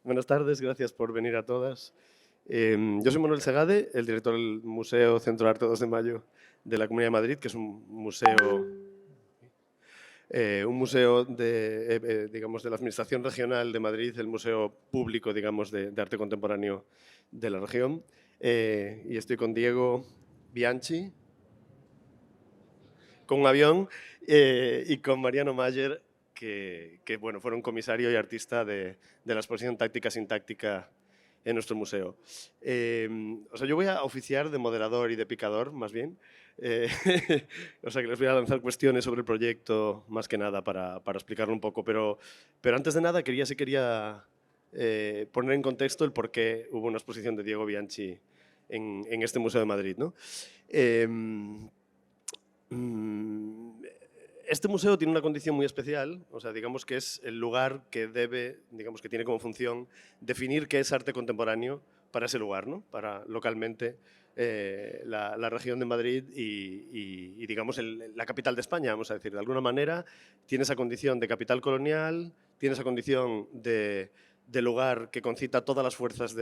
Buenas tardes, gracias por venir a todas. Yo soy Manuel Segade, el director del Museo Centro de Arte 2 de Mayo de la Comunidad de Madrid, que es un museo digamos, de la Administración Regional de Madrid, el museo público, digamos, de arte contemporáneo de la región. Y estoy con Diego Bianchi, con un avión, y con Mariano Mayer, que, bueno, fueron comisario y artista de la exposición Táctica Sintáctica en nuestro museo. O sea, yo voy a oficiar de moderador y de picador, más bien. Eh, o sea, que les voy a lanzar cuestiones sobre el proyecto, más que nada, para explicarlo un poco. Pero antes de nada, quería poner en contexto el por qué hubo una exposición de Diego Bianchi en este Museo de Madrid, ¿no? Mm, Este museo tiene una condición muy especial, o sea, digamos que es el lugar que digamos que tiene como función definir qué es arte contemporáneo para ese lugar, ¿no? Para localmente la región de Madrid y, digamos, la capital de España, vamos a decir. De alguna manera tiene esa condición de capital colonial, tiene esa condición de lugar que concita todas las fuerzas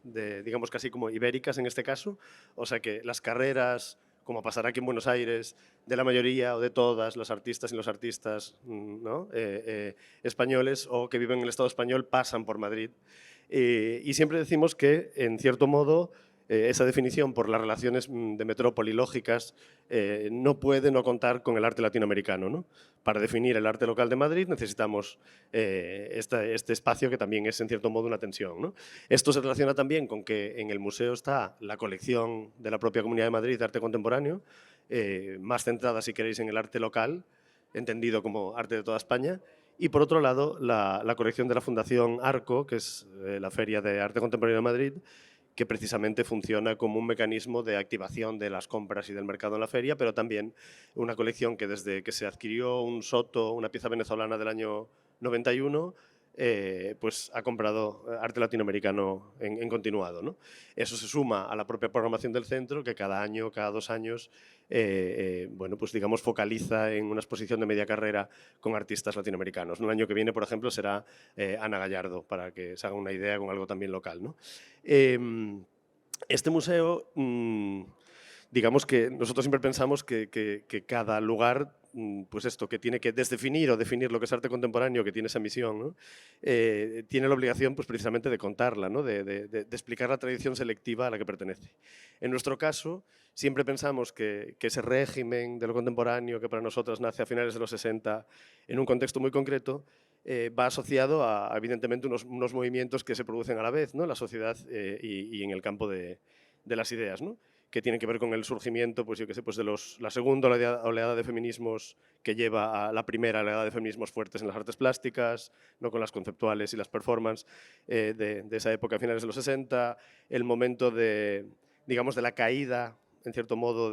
digamos, casi como ibéricas en este caso, o sea que las carreras, como pasará aquí en Buenos Aires, de la mayoría o de todas las artistas y los artistas, ¿no? Españoles o que viven en el Estado español pasan por Madrid. Y siempre decimos que, en cierto modo, esa definición por las relaciones de metrópoli lógicas no puede no contar con el arte latinoamericano, ¿no? Para definir el arte local de Madrid necesitamos este espacio que también es, en cierto modo, una tensión, ¿no? Esto se relaciona también con que en el museo está la colección de la propia Comunidad de Madrid de arte contemporáneo, más centrada, si queréis, en el arte local, entendido como arte de toda España, y por otro lado, la colección de la Fundación Arco, que es la Feria de Arte Contemporáneo de Madrid, que precisamente funciona como un mecanismo de activación de las compras y del mercado en la feria, pero también una colección que desde que se adquirió un soto, una pieza venezolana del año 91, pues ha comprado arte latinoamericano en continuado, ¿no? Eso se suma a la propia programación del centro, que cada año, cada 2 años, bueno, pues digamos focaliza en una exposición de media carrera con artistas latinoamericanos. El año que viene, por ejemplo, será Ana Gallardo, para que se haga una idea con algo también local, ¿no? Este museo, digamos que nosotros siempre pensamos que cada lugar, pues esto, que tiene que desdefinir o definir lo que es arte contemporáneo, que tiene esa misión, ¿no? Tiene la obligación, pues precisamente, de contarla, ¿no? De explicar la tradición selectiva a la que pertenece. En nuestro caso, siempre pensamos que ese régimen de lo contemporáneo, que para nosotros nace a finales de los 60, en un contexto muy concreto, va asociado a, evidentemente, unos movimientos que se producen a la vez, ¿no? En la sociedad y en el campo de las ideas, ¿no? Que tienen que ver con el surgimiento, pues yo qué sé, pues de la segunda oleada de feminismos que lleva a la primera oleada de feminismos fuertes en las artes plásticas, ¿no? Con las conceptuales y las performance de esa época, a finales de los 60, el momento digamos, de la caída, en cierto modo,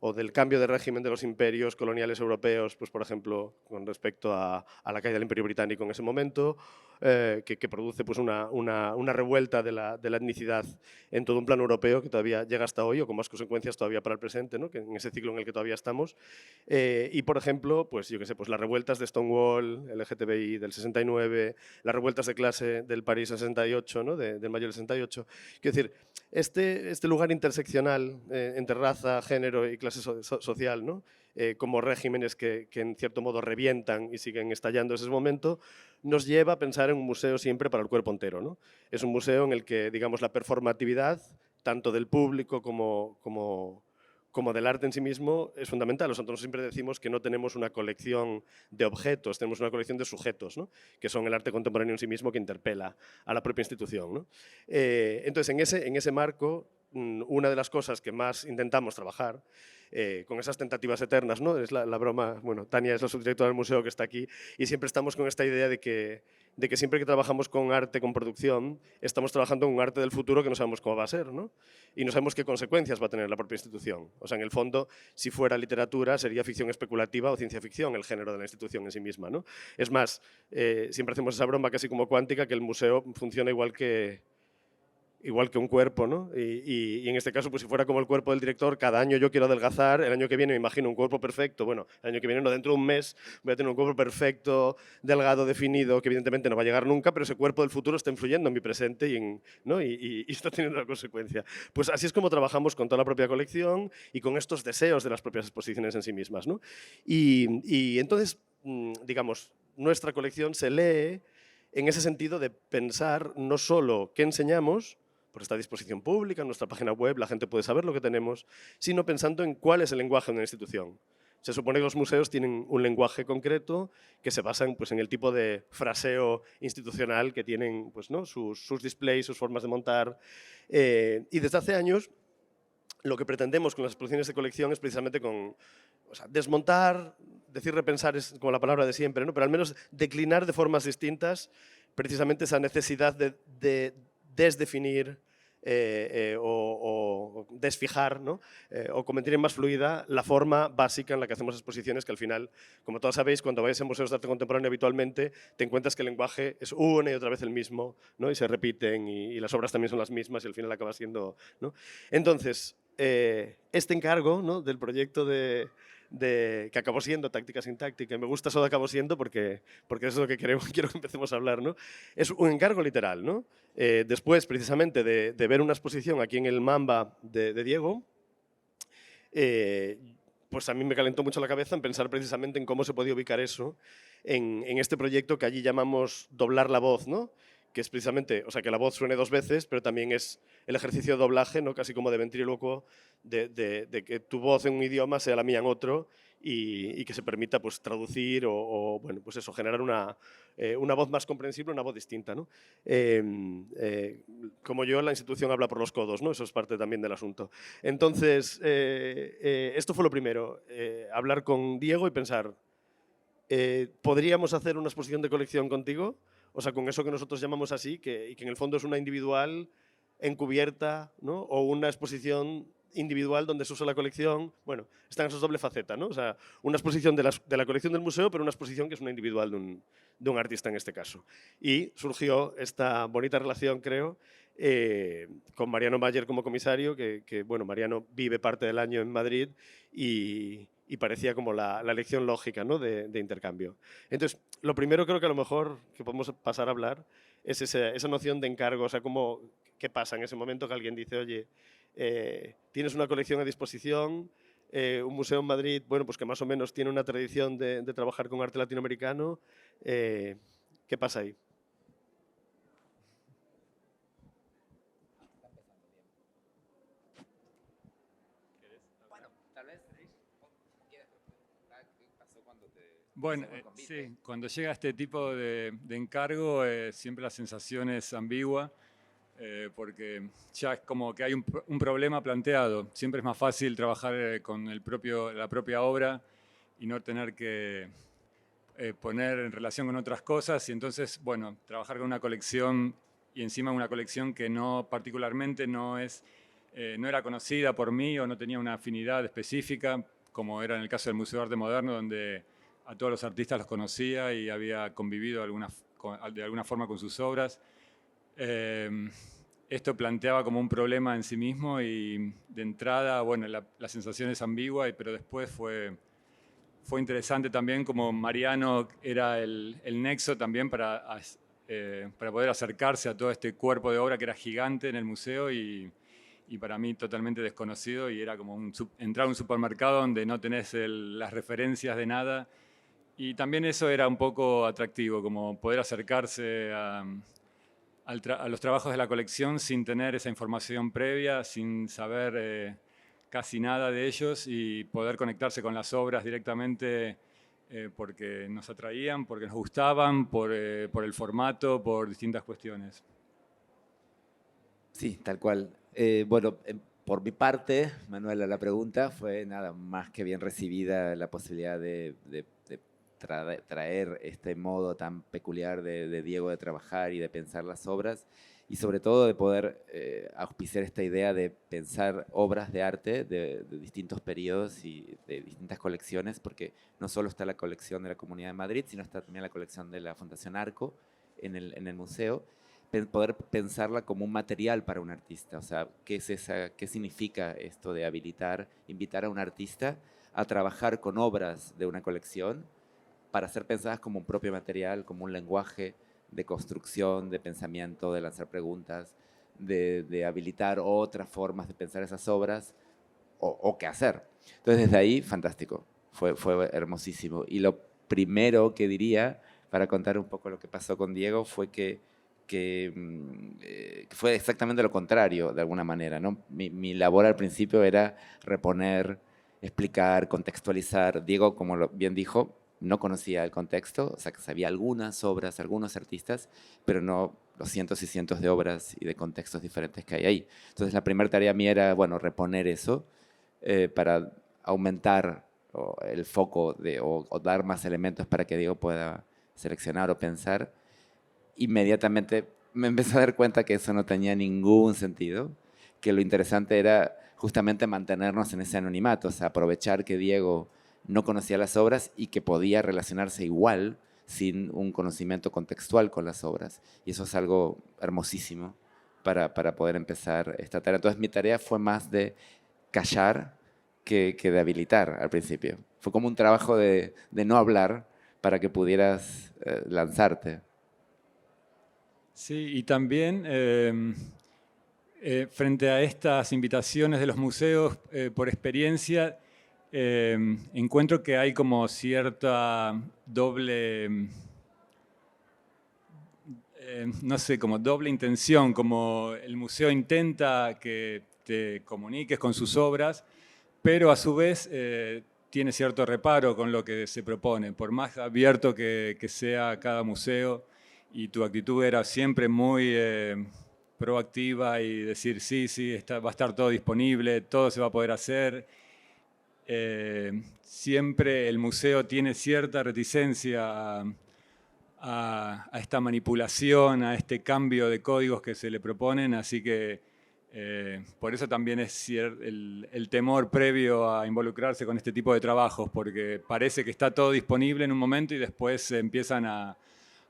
o del cambio de régimen de los imperios coloniales europeos, pues por ejemplo, con respecto a la caída del Imperio Británico en ese momento, que produce pues una revuelta de la etnicidad en todo un plano europeo que todavía llega hasta hoy, o con más consecuencias todavía para el presente, ¿no? Que en ese ciclo en el que todavía estamos. Y, por ejemplo, pues yo qué sé, pues las revueltas de Stonewall, LGTBI del 69, las revueltas de clase del París 68, ¿no? Del mayo del 68. Quiero decir, este lugar interseccional entre raza, género y clase social, ¿no? Como regímenes que, en cierto modo, revientan y siguen estallando en ese momento, nos lleva a pensar en un museo siempre para el cuerpo entero, ¿no? Es un museo en el que, digamos, la performatividad, tanto del público como del arte en sí mismo, es fundamental. Nosotros siempre decimos que no tenemos una colección de objetos, tenemos una colección de sujetos, ¿no? Que son el arte contemporáneo en sí mismo que interpela a la propia institución, ¿no? Entonces, en ese marco, una de las cosas que más intentamos trabajar, con esas tentativas eternas, ¿no? Es la broma, bueno, Tania es la subdirectora del museo que está aquí, y siempre estamos con esta idea de que siempre que trabajamos con arte, con producción, estamos trabajando en un arte del futuro que no sabemos cómo va a ser, ¿no? Y no sabemos qué consecuencias va a tener la propia institución. O sea, en el fondo, si fuera literatura, sería ficción especulativa o ciencia ficción el género de la institución en sí misma, ¿no? Es más, siempre hacemos esa broma casi como cuántica, que el museo funciona igual que igual que un cuerpo, ¿no? Y en este caso, pues si fuera como el cuerpo del director, cada año yo quiero adelgazar, el año que viene me imagino un cuerpo perfecto, bueno, el año que viene no, dentro de un mes voy a tener un cuerpo perfecto, delgado, definido, que evidentemente no va a llegar nunca, pero ese cuerpo del futuro está influyendo en mi presente ¿no? y está teniendo una consecuencia. Pues así es como trabajamos con toda la propia colección y con estos deseos de las propias exposiciones en sí mismas, ¿no? Y entonces, digamos, nuestra colección se lee en ese sentido de pensar no solo qué enseñamos, porque está a disposición pública, en nuestra página web la gente puede saber lo que tenemos, sino pensando en cuál es el lenguaje de una institución. Se supone que los museos tienen un lenguaje concreto que se basa pues, en el tipo de fraseo institucional que tienen pues, ¿no? sus displays, sus formas de montar. Y desde hace años lo que pretendemos con las exposiciones de colección es precisamente o sea, desmontar, decir repensar es como la palabra de siempre, ¿no? Pero al menos declinar de formas distintas precisamente esa necesidad de desdefinir o desfijar, ¿no? O convertir en más fluida la forma básica en la que hacemos exposiciones, que al final, como todos sabéis, cuando vais a museos de arte contemporáneo habitualmente, te encuentras que el lenguaje es una y otra vez el mismo, ¿no? Y se repiten y las obras también son las mismas y al final acaba siendo, ¿no? Entonces, este encargo, ¿no? Del proyecto que acabó siendo Táctica sin Táctica, y me gusta eso de acabó siendo porque eso es lo que quiero que empecemos a hablar, ¿no? Es un encargo literal, ¿no? Después, precisamente, de ver una exposición aquí en el Mamba de Diego, pues a mí me calentó mucho la cabeza en pensar precisamente en cómo se podía ubicar eso en este proyecto que allí llamamos doblar la voz, ¿no? Que es precisamente, o sea, que la voz suene dos veces, pero también es el ejercicio de doblaje, ¿no? Casi como de ventrílocuo, de que tu voz en un idioma sea la mía en otro y que se permita pues, traducir bueno, pues eso, generar una voz más comprensible, una voz distinta, ¿no? Como yo, la institución habla por los codos, ¿no? Eso es parte también del asunto. Entonces, esto fue lo primero, hablar con Diego y pensar, ¿podríamos hacer una exposición de colección contigo? O sea, con eso que nosotros llamamos así, y que en el fondo es una individual encubierta, ¿no? O una exposición individual donde se usa la colección. Bueno, está en esa doble faceta, ¿no? O sea, una exposición de la colección del museo, pero una exposición que es una individual de un artista en este caso. Y surgió esta bonita relación, creo, con Mariano Mayer como comisario, bueno, Mariano vive parte del año en Madrid y parecía como la elección lógica, ¿no? de intercambio. Entonces, lo primero creo que a lo mejor que podemos pasar a hablar es esa noción de encargo, o sea, qué pasa en ese momento que alguien dice, oye, tienes una colección a disposición, un museo en Madrid, bueno, pues que más o menos tiene una tradición de trabajar con arte latinoamericano, ¿qué pasa ahí? Bueno, sí, cuando llega este tipo de encargo, siempre la sensación es ambigua, porque ya es como que hay un problema planteado. Siempre es más fácil trabajar con la propia obra y no tener que poner en relación con otras cosas. Y entonces, bueno, trabajar con una colección y encima una colección que no particularmente no era conocida por mí o no tenía una afinidad específica, como era en el caso del Museo de Arte Moderno, donde a todos los artistas los conocía y había convivido de alguna forma con sus obras. Esto planteaba como un problema en sí mismo y de entrada, bueno, la sensación es ambigua, pero después fue interesante también como Mariano era el nexo también para poder acercarse a todo este cuerpo de obra que era gigante en el museo y para mí totalmente desconocido, y era como entrar a un supermercado donde no tenés las referencias de nada. Y también eso era un poco atractivo, como poder acercarse a los trabajos de la colección sin tener esa información previa, sin saber casi nada de ellos y poder conectarse con las obras directamente porque nos atraían, porque nos gustaban, por el formato, por distintas cuestiones. Sí, tal cual. Bueno, por mi parte, Manuela, la pregunta fue nada más que bien recibida la posibilidad de traer este modo tan peculiar de Diego de trabajar y de pensar las obras y sobre todo de poder auspiciar esta idea de pensar obras de arte de distintos periodos y de distintas colecciones, porque no solo está la colección de la Comunidad de Madrid, sino está también la colección de la Fundación Arco en el museo. poder pensarla como un material para un artista. O sea, ¿qué significa esto de invitar a un artista a trabajar con obras de una colección para ser pensadas como un propio material, como un lenguaje de construcción, de pensamiento, de lanzar preguntas, de habilitar otras formas de pensar esas obras o qué hacer? Entonces, desde ahí, fantástico. Fue hermosísimo. Y lo primero que diría, para contar un poco lo que pasó con Diego, fue que fue exactamente lo contrario, de alguna manera, ¿no? Mi labor al principio era reponer, explicar, contextualizar. Diego, como bien dijo, no conocía el contexto, o sea, que sabía algunas obras, algunos artistas, pero no los cientos y cientos de obras y de contextos diferentes que hay ahí. Entonces, la primera tarea mía era, bueno, reponer eso para aumentar el foco o dar más elementos para que Diego pueda seleccionar o pensar. Inmediatamente me empecé a dar cuenta que eso no tenía ningún sentido, que lo interesante era justamente mantenernos en ese anonimato, o sea, aprovechar que Diego no conocía las obras y que podía relacionarse igual sin un conocimiento contextual con las obras. Y eso es algo hermosísimo para poder empezar esta tarea. Entonces mi tarea fue más de callar que de habilitar al principio. Fue como un trabajo de no hablar para que pudieras lanzarte. Sí, y también frente a estas invitaciones de los museos, por experiencia, encuentro que hay como cierta doble, no sé, como doble intención, como el museo intenta que te comuniques con sus obras, pero a su vez tiene cierto reparo con lo que se propone, por más abierto que sea cada museo, y tu actitud era siempre muy proactiva y decir, sí, va a estar todo disponible, todo se va a poder hacer. Siempre el museo tiene cierta reticencia a esta manipulación, a este cambio de códigos que se le proponen, así que por eso también es el temor previo a involucrarse con este tipo de trabajos, porque parece que está todo disponible en un momento y después empiezan a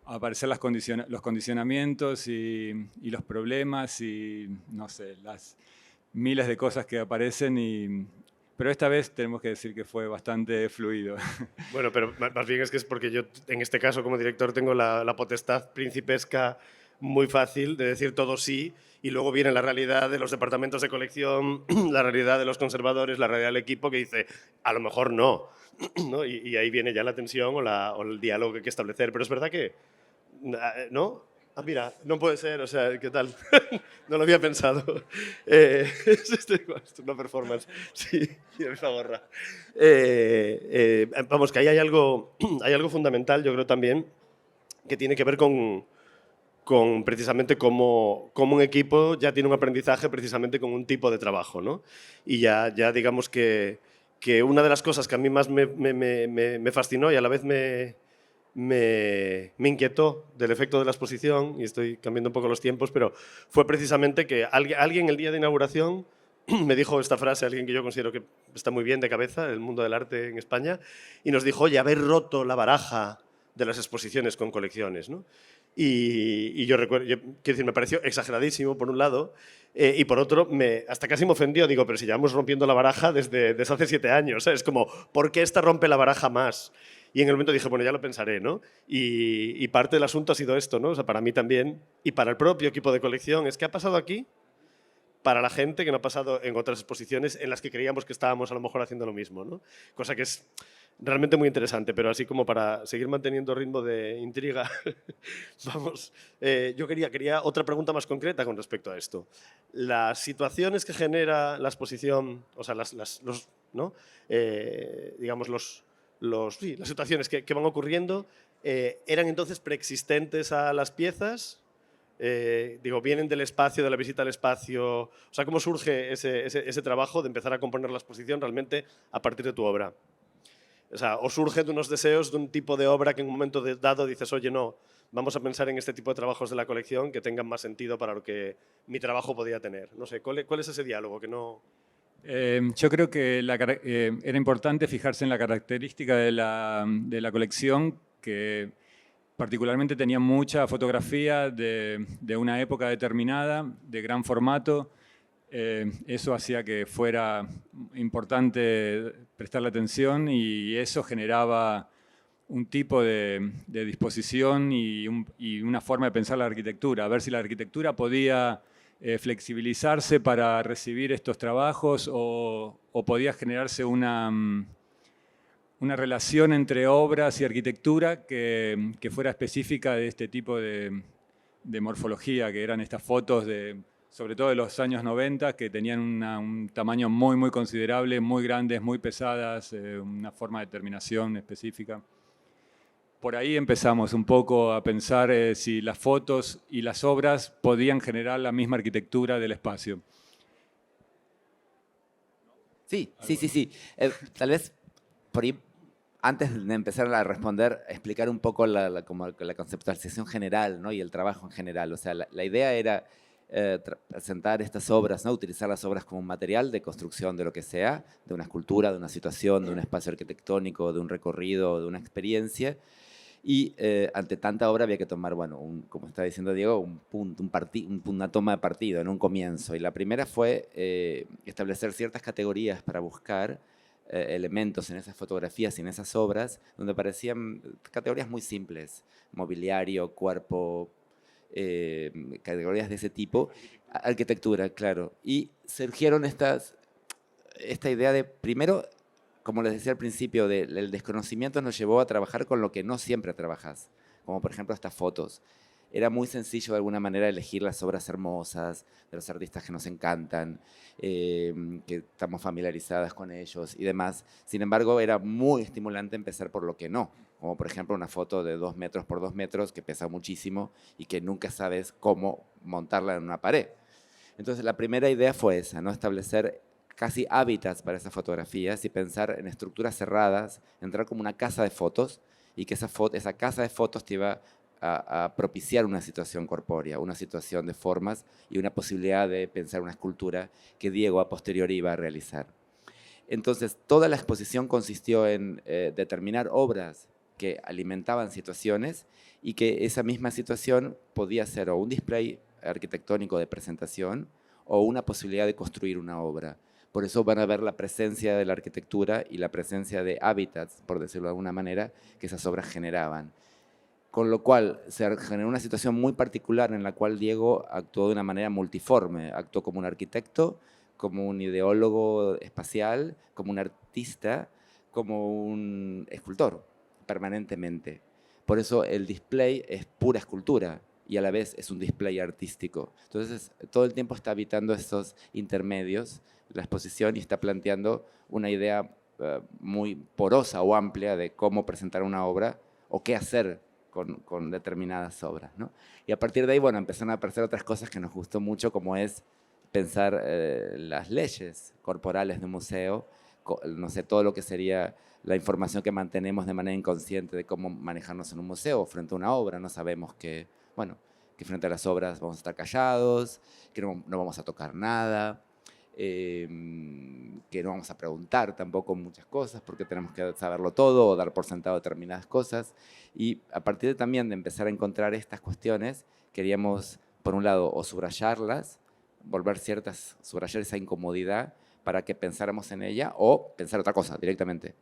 aparecer los condicionamientos y los problemas y, no sé, las miles de cosas que aparecen. Pero esta vez tenemos que decir que fue bastante fluido. Bueno, pero más bien es que es porque yo, en este caso, como director, tengo la potestad principesca muy fácil de decir todo sí, y luego viene la realidad de los departamentos de colección, la realidad de los conservadores, la realidad del equipo que dice, a lo mejor no, ¿no? Y ahí viene ya la tensión o el diálogo que hay que establecer. Pero es verdad que, ¿no? Ah, mira, no puede ser, o sea, ¿qué tal? No lo había pensado. Esto es una performance, sí, y esa gorra. Vamos, que ahí hay algo fundamental, yo creo también, que tiene que ver con precisamente cómo un equipo ya tiene un aprendizaje precisamente con un tipo de trabajo, ¿no? Y ya digamos que una de las cosas que a mí más me fascinó y a la vez me inquietó del efecto de la exposición, y estoy cambiando un poco los tiempos, pero fue precisamente que alguien el día de inauguración me dijo esta frase, alguien que yo considero que está muy bien de cabeza, el mundo del arte en España, y nos dijo, oye, haber roto la baraja de las exposiciones con colecciones, ¿no? Y yo recuerdo, quiero decir, me pareció exageradísimo, por un lado, y por otro, hasta casi me ofendió. Digo, pero si llevamos rompiendo la baraja desde hace 7 años, ¿sabes? Como, ¿por qué esta rompe la baraja más? Y en el momento dije, bueno, ya lo pensaré, ¿no? Y parte del asunto ha sido esto, ¿no? O sea, para mí también, y para el propio equipo de colección, es que ha pasado aquí para la gente que no ha pasado en otras exposiciones en las que creíamos que estábamos a lo mejor haciendo lo mismo, ¿no? Cosa que es realmente muy interesante, pero así como para seguir manteniendo ritmo de intriga, vamos, yo quería otra pregunta más concreta con respecto a esto. Las situaciones que genera la exposición, o sea, ¿no? Digamos, sí, las situaciones que van ocurriendo, ¿eran entonces preexistentes a las piezas? Digo, vienen del espacio, de la visita al espacio. O sea, ¿cómo surge ese trabajo de empezar a componer la exposición realmente a partir de tu obra? O sea, ¿o surge de unos deseos de un tipo de obra que en un momento dado dices, oye, no, vamos a pensar en este tipo de trabajos de la colección que tengan más sentido para lo que mi trabajo podía tener? No sé, ¿cuál es ese diálogo que no...? Yo creo que era importante fijarse en la característica de la colección, que particularmente tenía mucha fotografía de una época determinada, de gran formato. Eso hacía que fuera importante prestarle atención y eso generaba un tipo de disposición y una forma de pensar la arquitectura, a ver si la arquitectura podía flexibilizarse para recibir estos trabajos o podía generarse una relación entre obras y arquitectura que fuera específica de este tipo de morfología, que eran estas fotos sobre todo de los años 90, que tenían un tamaño muy, muy considerable, muy grandes, muy pesadas, una forma de terminación específica. Por ahí empezamos un poco a pensar si las fotos y las obras podían generar la misma arquitectura del espacio. Sí. Tal vez por ahí, antes de empezar a responder, explicar un poco como la conceptualización general, ¿no? Y el trabajo en general. O sea, la idea era presentar estas obras, ¿no? Utilizar las obras como un material de construcción de lo que sea, de una escultura, de una situación, de un espacio arquitectónico, de un recorrido, de una experiencia. Y ante tanta obra había que tomar, bueno, como está diciendo Diego, un punto, una toma de partido en un comienzo. Y la primera fue establecer ciertas categorías para buscar elementos en esas fotografías y en esas obras, donde parecían categorías muy simples: mobiliario, cuerpo, categorías de ese tipo, arquitectura, claro. Y surgieron esta idea de, primero, como les decía al principio, el desconocimiento nos llevó a trabajar con lo que no siempre trabajas, como por ejemplo estas fotos. Era muy sencillo de alguna manera elegir las obras hermosas de los artistas que nos encantan, que estamos familiarizadas con ellos y demás. Sin embargo, era muy estimulante empezar por lo que no, como por ejemplo una foto de 2 metros por 2 metros que pesa muchísimo y que nunca sabes cómo montarla en una pared. Entonces la primera idea fue esa, ¿no? Establecer casi hábitats para esas fotografías y pensar en estructuras cerradas, entrar como una casa de fotos y que esa casa de fotos te iba a propiciar una situación corpórea, una situación de formas y una posibilidad de pensar una escultura que Diego a posteriori iba a realizar. Entonces, toda la exposición consistió en determinar obras que alimentaban situaciones y que esa misma situación podía ser o un display arquitectónico de presentación o una posibilidad de construir una obra. Por eso van a ver la presencia de la arquitectura y la presencia de hábitats, por decirlo de alguna manera, que esas obras generaban. Con lo cual se generó una situación muy particular en la cual Diego actuó de una manera multiforme. Actuó como un arquitecto, como un ideólogo espacial, como un artista, como un escultor, permanentemente. Por eso el display es pura escultura y a la vez es un display artístico. Entonces, todo el tiempo está habitando estos intermedios, la exposición, y está planteando una idea muy porosa o amplia de cómo presentar una obra o qué hacer con determinadas obras, ¿no? Y a partir de ahí, bueno, empezaron a aparecer otras cosas que nos gustó mucho, como es pensar las leyes corporales de un museo, no sé, todo lo que sería la información que mantenemos de manera inconsciente de cómo manejarnos en un museo o frente a una obra. No sabemos que, bueno, que frente a las obras vamos a estar callados, que no vamos a tocar nada, que no vamos a preguntar tampoco muchas cosas porque tenemos que saberlo todo o dar por sentado determinadas cosas. Y a partir también de empezar a encontrar estas cuestiones, queríamos, por un lado, o subrayarlas, subrayar esa incomodidad para que pensáramos en ella, o pensar otra cosa directamente,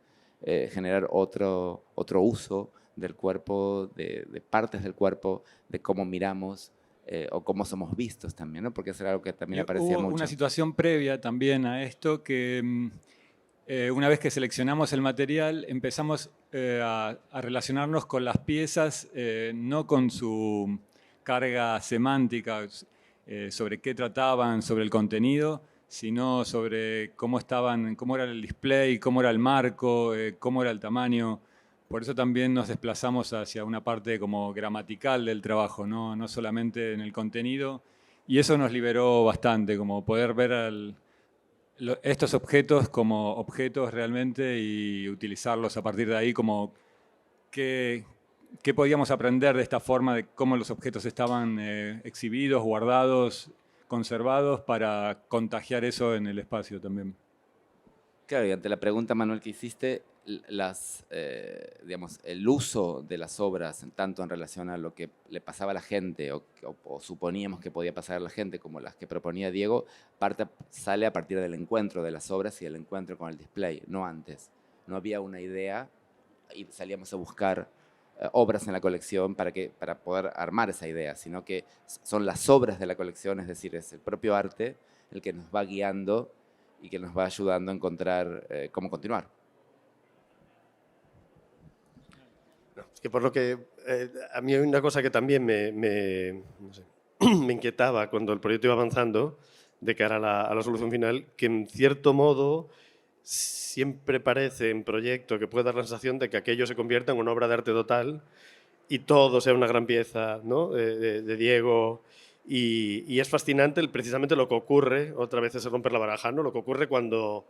generar otro uso del cuerpo, de partes del cuerpo, de cómo miramos, o cómo somos vistos también, ¿no? Porque eso era algo que también aparecía Hubo mucho. una situación previa también a esto que una vez que seleccionamos el material empezamos a relacionarnos con las piezas, no con su carga semántica sobre qué trataban, sobre el contenido, sino sobre cómo estaban, cómo era el display, cómo era el marco, cómo era el tamaño. Por eso también nos desplazamos hacia una parte como gramatical del trabajo, no solamente en el contenido. Y eso nos liberó bastante, como poder ver estos objetos como objetos realmente y utilizarlos a partir de ahí como qué podíamos aprender de esta forma de cómo los objetos estaban exhibidos, guardados, conservados para contagiar eso en el espacio también. Claro, y ante la pregunta, Manuel, que hiciste, digamos, el uso de las obras, tanto en relación a lo que le pasaba a la gente o suponíamos que podía pasar a la gente, como las que proponía Diego, sale a partir del encuentro de las obras y del encuentro con el display, no antes. No había una idea y salíamos a buscar obras en la colección para poder armar esa idea, sino que son las obras de la colección, es decir, es el propio arte el que nos va guiando y que nos va ayudando a encontrar cómo continuar. Es que por lo que a mí hay una cosa que también no sé, me inquietaba cuando el proyecto iba avanzando de cara a la solución final, que en cierto modo siempre parece en proyecto que puede dar la sensación de que aquello se convierta en una obra de arte total y todo sea una gran pieza, ¿no? de Diego. Y es fascinante precisamente lo que ocurre, otra vez es romper la baraja, ¿no? Lo que ocurre cuando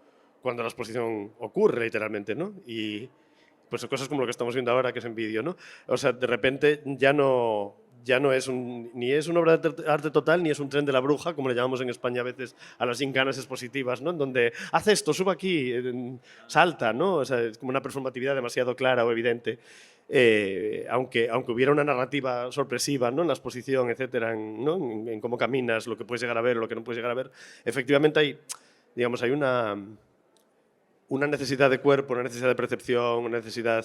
la exposición ocurre, literalmente, ¿no? Y pues cosas como lo que estamos viendo ahora, que es en vídeo, ¿no? O sea, de repente ya no es ni es una obra de arte total, ni es un tren de la bruja, como le llamamos en España a veces a las gincanas expositivas, ¿no? En donde haz esto, suba aquí, salta, ¿no? O sea, es como una performatividad demasiado clara o evidente. Aunque hubiera una narrativa sorpresiva, ¿no? En la exposición, etcétera, ¿no? En cómo caminas, lo que puedes llegar a ver, lo que no puedes llegar a ver, efectivamente hay una necesidad de cuerpo, una necesidad de percepción, una necesidad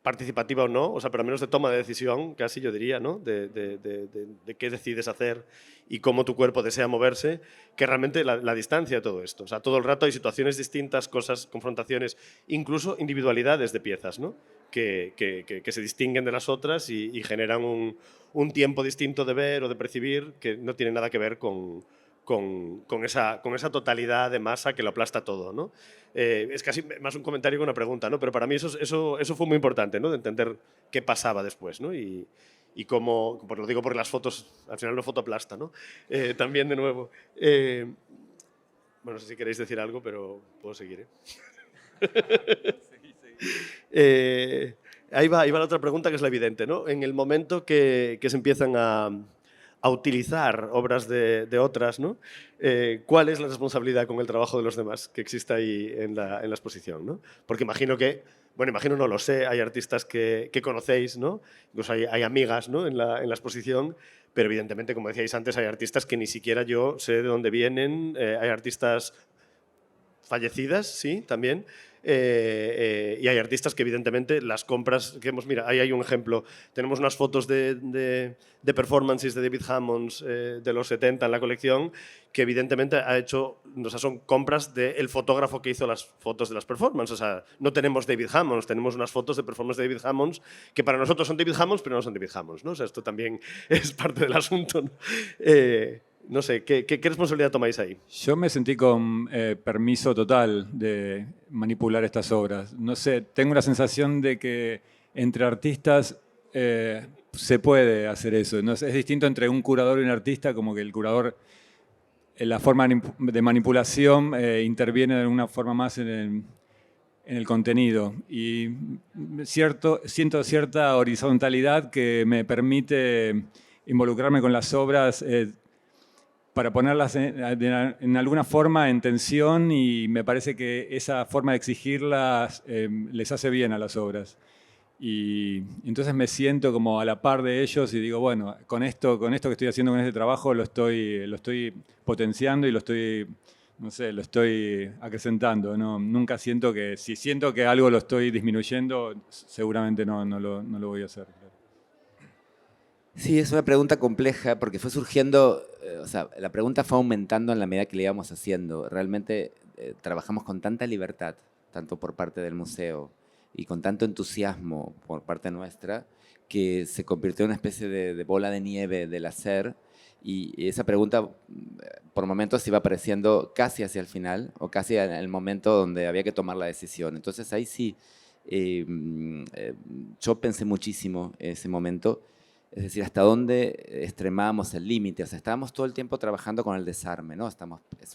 participativa o no, o sea, pero al menos de toma de decisión, casi yo diría, ¿no? De qué decides hacer y cómo tu cuerpo desea moverse, que realmente la distancia de todo esto. O sea, todo el rato hay situaciones distintas, cosas, confrontaciones, incluso individualidades de piezas, ¿no? Que se distinguen de las otras y generan un tiempo distinto de ver o de percibir que no tiene nada que ver con esa totalidad de masa que lo aplasta todo, ¿no? Es casi más un comentario que una pregunta, ¿no? Pero para mí eso fue muy importante, ¿no? De entender qué pasaba después, ¿no? Y cómo, pues lo digo porque las fotos, al final lo fotoplasta, ¿no? También de nuevo. Bueno, no sé si queréis decir algo, pero puedo seguir, ahí va la otra pregunta, que es la evidente, ¿no? En el momento que se empiezan a utilizar obras de otras, ¿no? ¿Cuál es la responsabilidad con el trabajo de los demás que existe ahí en la exposición, ¿no? Porque imagino no lo sé, hay artistas que conocéis, ¿no? Incluso hay amigas, ¿no? en la exposición, pero evidentemente, como decíais antes, hay artistas que ni siquiera yo sé de dónde vienen, hay artistas fallecidas, sí, también. Y hay artistas que evidentemente las compras que hemos... Mira, ahí hay un ejemplo. Tenemos unas fotos de performances de David Hammond de los 70 en la colección que evidentemente son compras del fotógrafo que hizo las fotos de las performances. O sea, no tenemos David Hammond, tenemos unas fotos de performance de David Hammond que para nosotros son David Hammond, pero no son David Hammond, ¿no? O sea, esto también es parte del asunto, ¿no? No sé, ¿qué responsabilidad tomáis ahí? Yo me sentí con permiso total de manipular estas obras. No sé, tengo la sensación de que entre artistas se puede hacer eso. No sé, es distinto entre un curador y un artista, como que el curador, en la forma de manipulación, interviene de alguna forma más en el contenido. Y siento cierta horizontalidad que me permite involucrarme con las obras para ponerlas en alguna forma en tensión, y me parece que esa forma de exigirlas les hace bien a las obras. Y entonces me siento como a la par de ellos y digo, bueno, con esto que estoy haciendo con este trabajo lo estoy potenciando y lo estoy acrecentando, ¿no? Nunca siento que, si siento que algo lo estoy disminuyendo, seguramente no lo voy a hacer. Sí, es una pregunta compleja porque fue surgiendo, o sea, la pregunta fue aumentando en la medida que le íbamos haciendo. Realmente trabajamos con tanta libertad, tanto por parte del museo y con tanto entusiasmo por parte nuestra, que se convirtió en una especie de bola de nieve del hacer, y esa pregunta por momentos iba apareciendo casi hacia el final o casi en el momento donde había que tomar la decisión. Entonces ahí sí, yo pensé muchísimo en ese momento. Es decir, hasta dónde extremábamos el límite. O sea, estábamos todo el tiempo trabajando con el desarme, ¿no? Es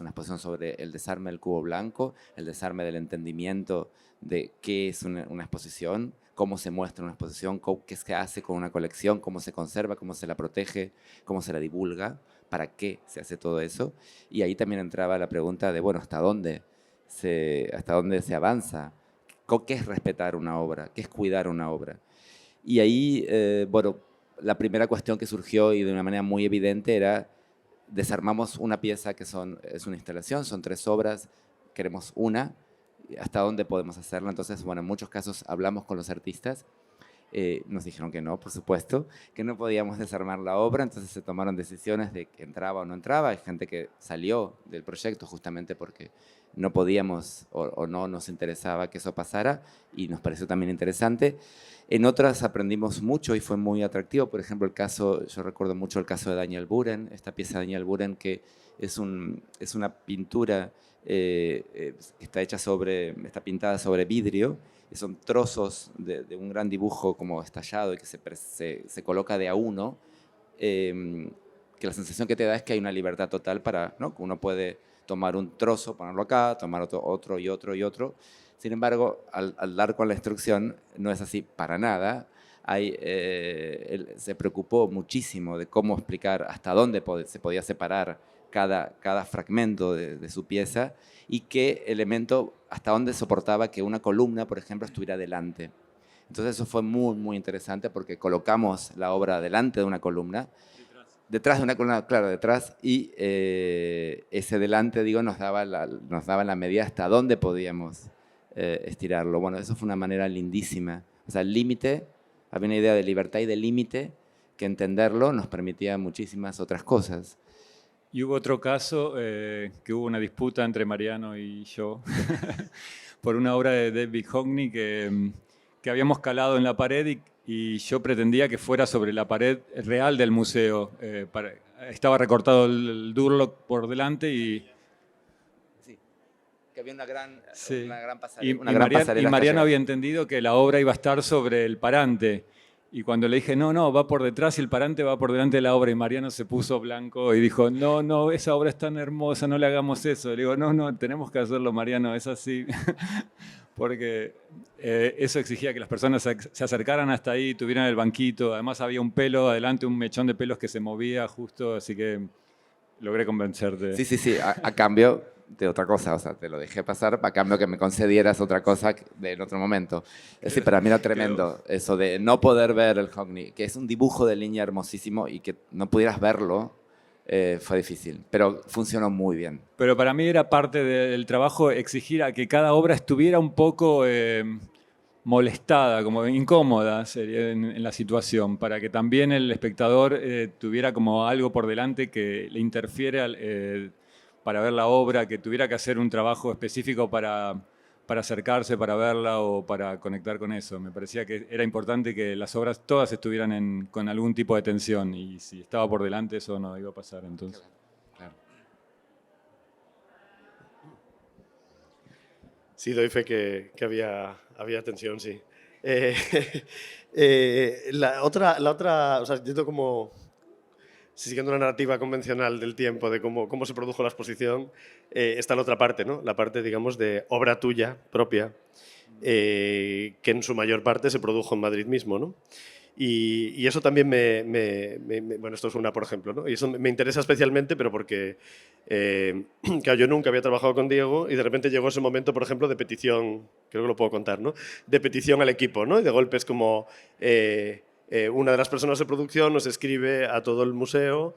una exposición sobre el desarme del cubo blanco, el desarme del entendimiento de qué es una exposición, cómo se muestra una exposición, qué se hace con una colección, cómo se conserva, cómo se la protege, cómo se la divulga, para qué se hace todo eso. Y ahí también entraba la pregunta de, bueno, ¿hasta dónde hasta dónde se avanza, qué es respetar una obra, qué es cuidar una obra. Y ahí, bueno, la primera cuestión que surgió y de una manera muy evidente era desarmamos una pieza que es una instalación, son 3 obras, queremos una, ¿hasta dónde podemos hacerla? Entonces, bueno, en muchos casos hablamos con los artistas, nos dijeron que no, por supuesto, que no podíamos desarmar la obra, entonces se tomaron decisiones de que entraba o no entraba. Hay gente que salió del proyecto justamente porque no podíamos o no nos interesaba que eso pasara y nos pareció también interesante. En otras aprendimos mucho y fue muy atractivo. Por ejemplo, yo recuerdo mucho el caso de Daniel Buren, esta pieza de Daniel Buren que es una pintura que está pintada sobre vidrio, y son trozos de un gran dibujo como estallado y que se coloca de a uno, que la sensación que te da es que hay una libertad total para, ¿no? Que uno puede tomar un trozo, ponerlo acá, tomar otro y otro y otro. Sin embargo, al dar con la instrucción, no es así para nada. Él se preocupó muchísimo de cómo explicar hasta dónde se podía separar cada fragmento de su pieza y qué elemento, hasta dónde soportaba que una columna, por ejemplo, estuviera delante. Entonces eso fue muy, muy interesante porque colocamos la obra delante de una columna, detrás de una columna, claro, detrás, y ese delante, digo, nos daba la medida hasta dónde podíamos estirarlo. Bueno, eso fue una manera lindísima. O sea, el límite, había una idea de libertad y de límite que entenderlo nos permitía muchísimas otras cosas. Y hubo otro caso, que hubo una disputa entre Mariano y yo por una obra de David Hockney que habíamos calado en la pared y yo pretendía que fuera sobre la pared real del museo. Estaba recortado el Durlock por delante y... Sí, que había una gran pasarela. Y Mariano había entendido que la obra iba a estar sobre el parante. Y cuando le dije, no, va por detrás y el parante va por delante de la obra, y Mariano se puso blanco y dijo, no, esa obra es tan hermosa, no le hagamos eso. Le digo, no, tenemos que hacerlo, Mariano, es así. Porque eso exigía que las personas se acercaran hasta ahí, tuvieran el banquito. Además había un pelo adelante, un mechón de pelos que se movía justo, así que logré convencerte. Sí, a cambio de otra cosa, o sea, te lo dejé pasar a cambio que me concedieras otra cosa en otro momento. Es decir, para mí era tremendo eso de no poder ver el Hockney, que es un dibujo de línea hermosísimo y que no pudieras verlo, fue difícil, pero funcionó muy bien. Pero para mí era parte del trabajo exigir a que cada obra estuviera un poco molestada, como incómoda sería en la situación, para que también el espectador tuviera como algo por delante que le interfiere para ver la obra, que tuviera que hacer un trabajo específico para acercarse, para verla o para conectar con eso. Me parecía que era importante que las obras todas estuvieran con algún tipo de tensión y si estaba por delante eso no iba a pasar. Entonces. Claro. Sí, doy fe que había tensión, sí. La otra, o sea, yo tengo como... Siguiendo una narrativa convencional del tiempo, de cómo se produjo la exposición, está la otra parte, ¿no? La parte, digamos, de obra tuya propia, que en su mayor parte se produjo en Madrid mismo, ¿no? Y eso también bueno, esto es una, por ejemplo, ¿no? Y eso me interesa especialmente, pero porque claro, yo nunca había trabajado con Diego y de repente llegó ese momento, por ejemplo, de petición, creo que lo puedo contar, ¿no? De petición al equipo, ¿no? Y de golpe es como... una de las personas de producción nos escribe a todo el museo,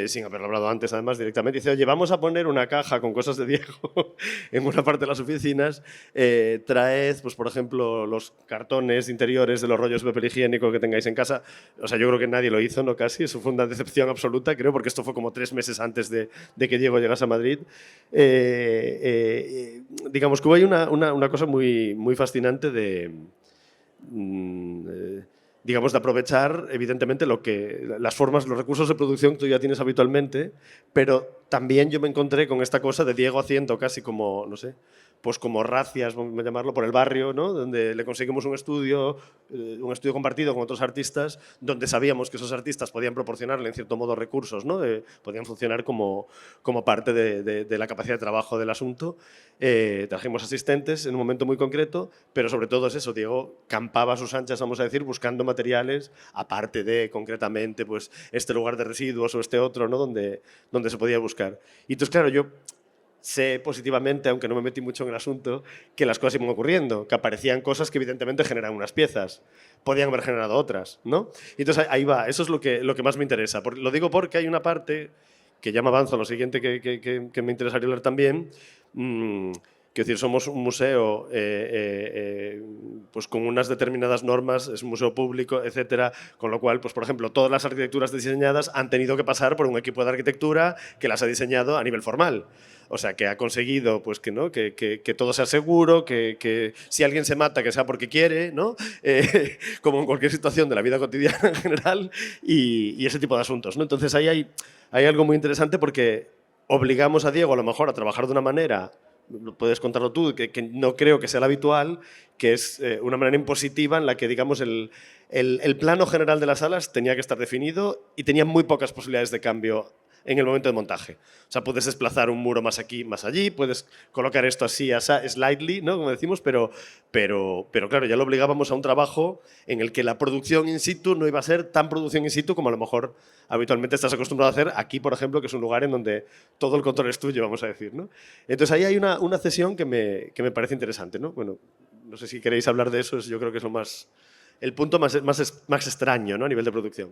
sin haberlo hablado antes además directamente, dice, oye, vamos a poner una caja con cosas de Diego en una parte de las oficinas, traed, pues, por ejemplo, los cartones interiores de los rollos de papel higiénico que tengáis en casa. O sea, yo creo que nadie lo hizo, ¿no? Casi, eso fue una decepción absoluta, creo, porque esto fue como 3 meses antes de que Diego llegase a Madrid. Digamos que hubo ahí una cosa muy, muy fascinante de... digamos, de aprovechar, evidentemente, las formas, los recursos de producción que tú ya tienes habitualmente, pero también yo me encontré con esta cosa de Diego haciendo casi como, no sé, pues como racias, vamos a llamarlo, por el barrio, ¿no? Donde le conseguimos un estudio compartido con otros artistas, donde sabíamos que esos artistas podían proporcionarle, en cierto modo, recursos, ¿no? Podían funcionar como parte de la capacidad de trabajo del asunto. Trajimos asistentes en un momento muy concreto, pero sobre todo es eso, Diego campaba a sus anchas, vamos a decir, buscando materiales, aparte de, concretamente, pues, este lugar de residuos o este otro, ¿no? Donde se podía buscar. Y entonces, claro, yo sé positivamente, aunque no me metí mucho en el asunto, que las cosas iban ocurriendo, que aparecían cosas que evidentemente generan unas piezas, podían haber generado otras, ¿no? Y entonces ahí va, eso es lo que más me interesa. Lo digo porque hay una parte, que ya me avanzo a lo siguiente que me interesaría hablar también, quiero decir, somos un museo pues con unas determinadas normas, es un museo público, etcétera, con lo cual, pues por ejemplo, todas las arquitecturas diseñadas han tenido que pasar por un equipo de arquitectura que las ha diseñado a nivel formal. O sea, que ha conseguido pues, que todo sea seguro, que si alguien se mata, que sea porque quiere, ¿no? Como en cualquier situación de la vida cotidiana en general, y ese tipo de asuntos, ¿no? Entonces ahí hay algo muy interesante porque obligamos a Diego a lo mejor a trabajar de una manera, puedes contarlo tú, que no creo que sea la habitual, que es una manera impositiva en la que, digamos, el plano general de las salas tenía que estar definido y tenía muy pocas posibilidades de cambio en el momento de montaje. O sea, puedes desplazar un muro más aquí, más allí, puedes colocar esto así, slightly, ¿no? Como decimos, pero claro, ya lo obligábamos a un trabajo en el que la producción in situ no iba a ser tan producción in situ como a lo mejor habitualmente estás acostumbrado a hacer aquí, por ejemplo, que es un lugar en donde todo el control es tuyo, vamos a decir, ¿no? Entonces ahí hay una cesión que me parece interesante, ¿no? Bueno, no sé si queréis hablar de eso, yo creo que es el punto más extraño, ¿no? A nivel de producción.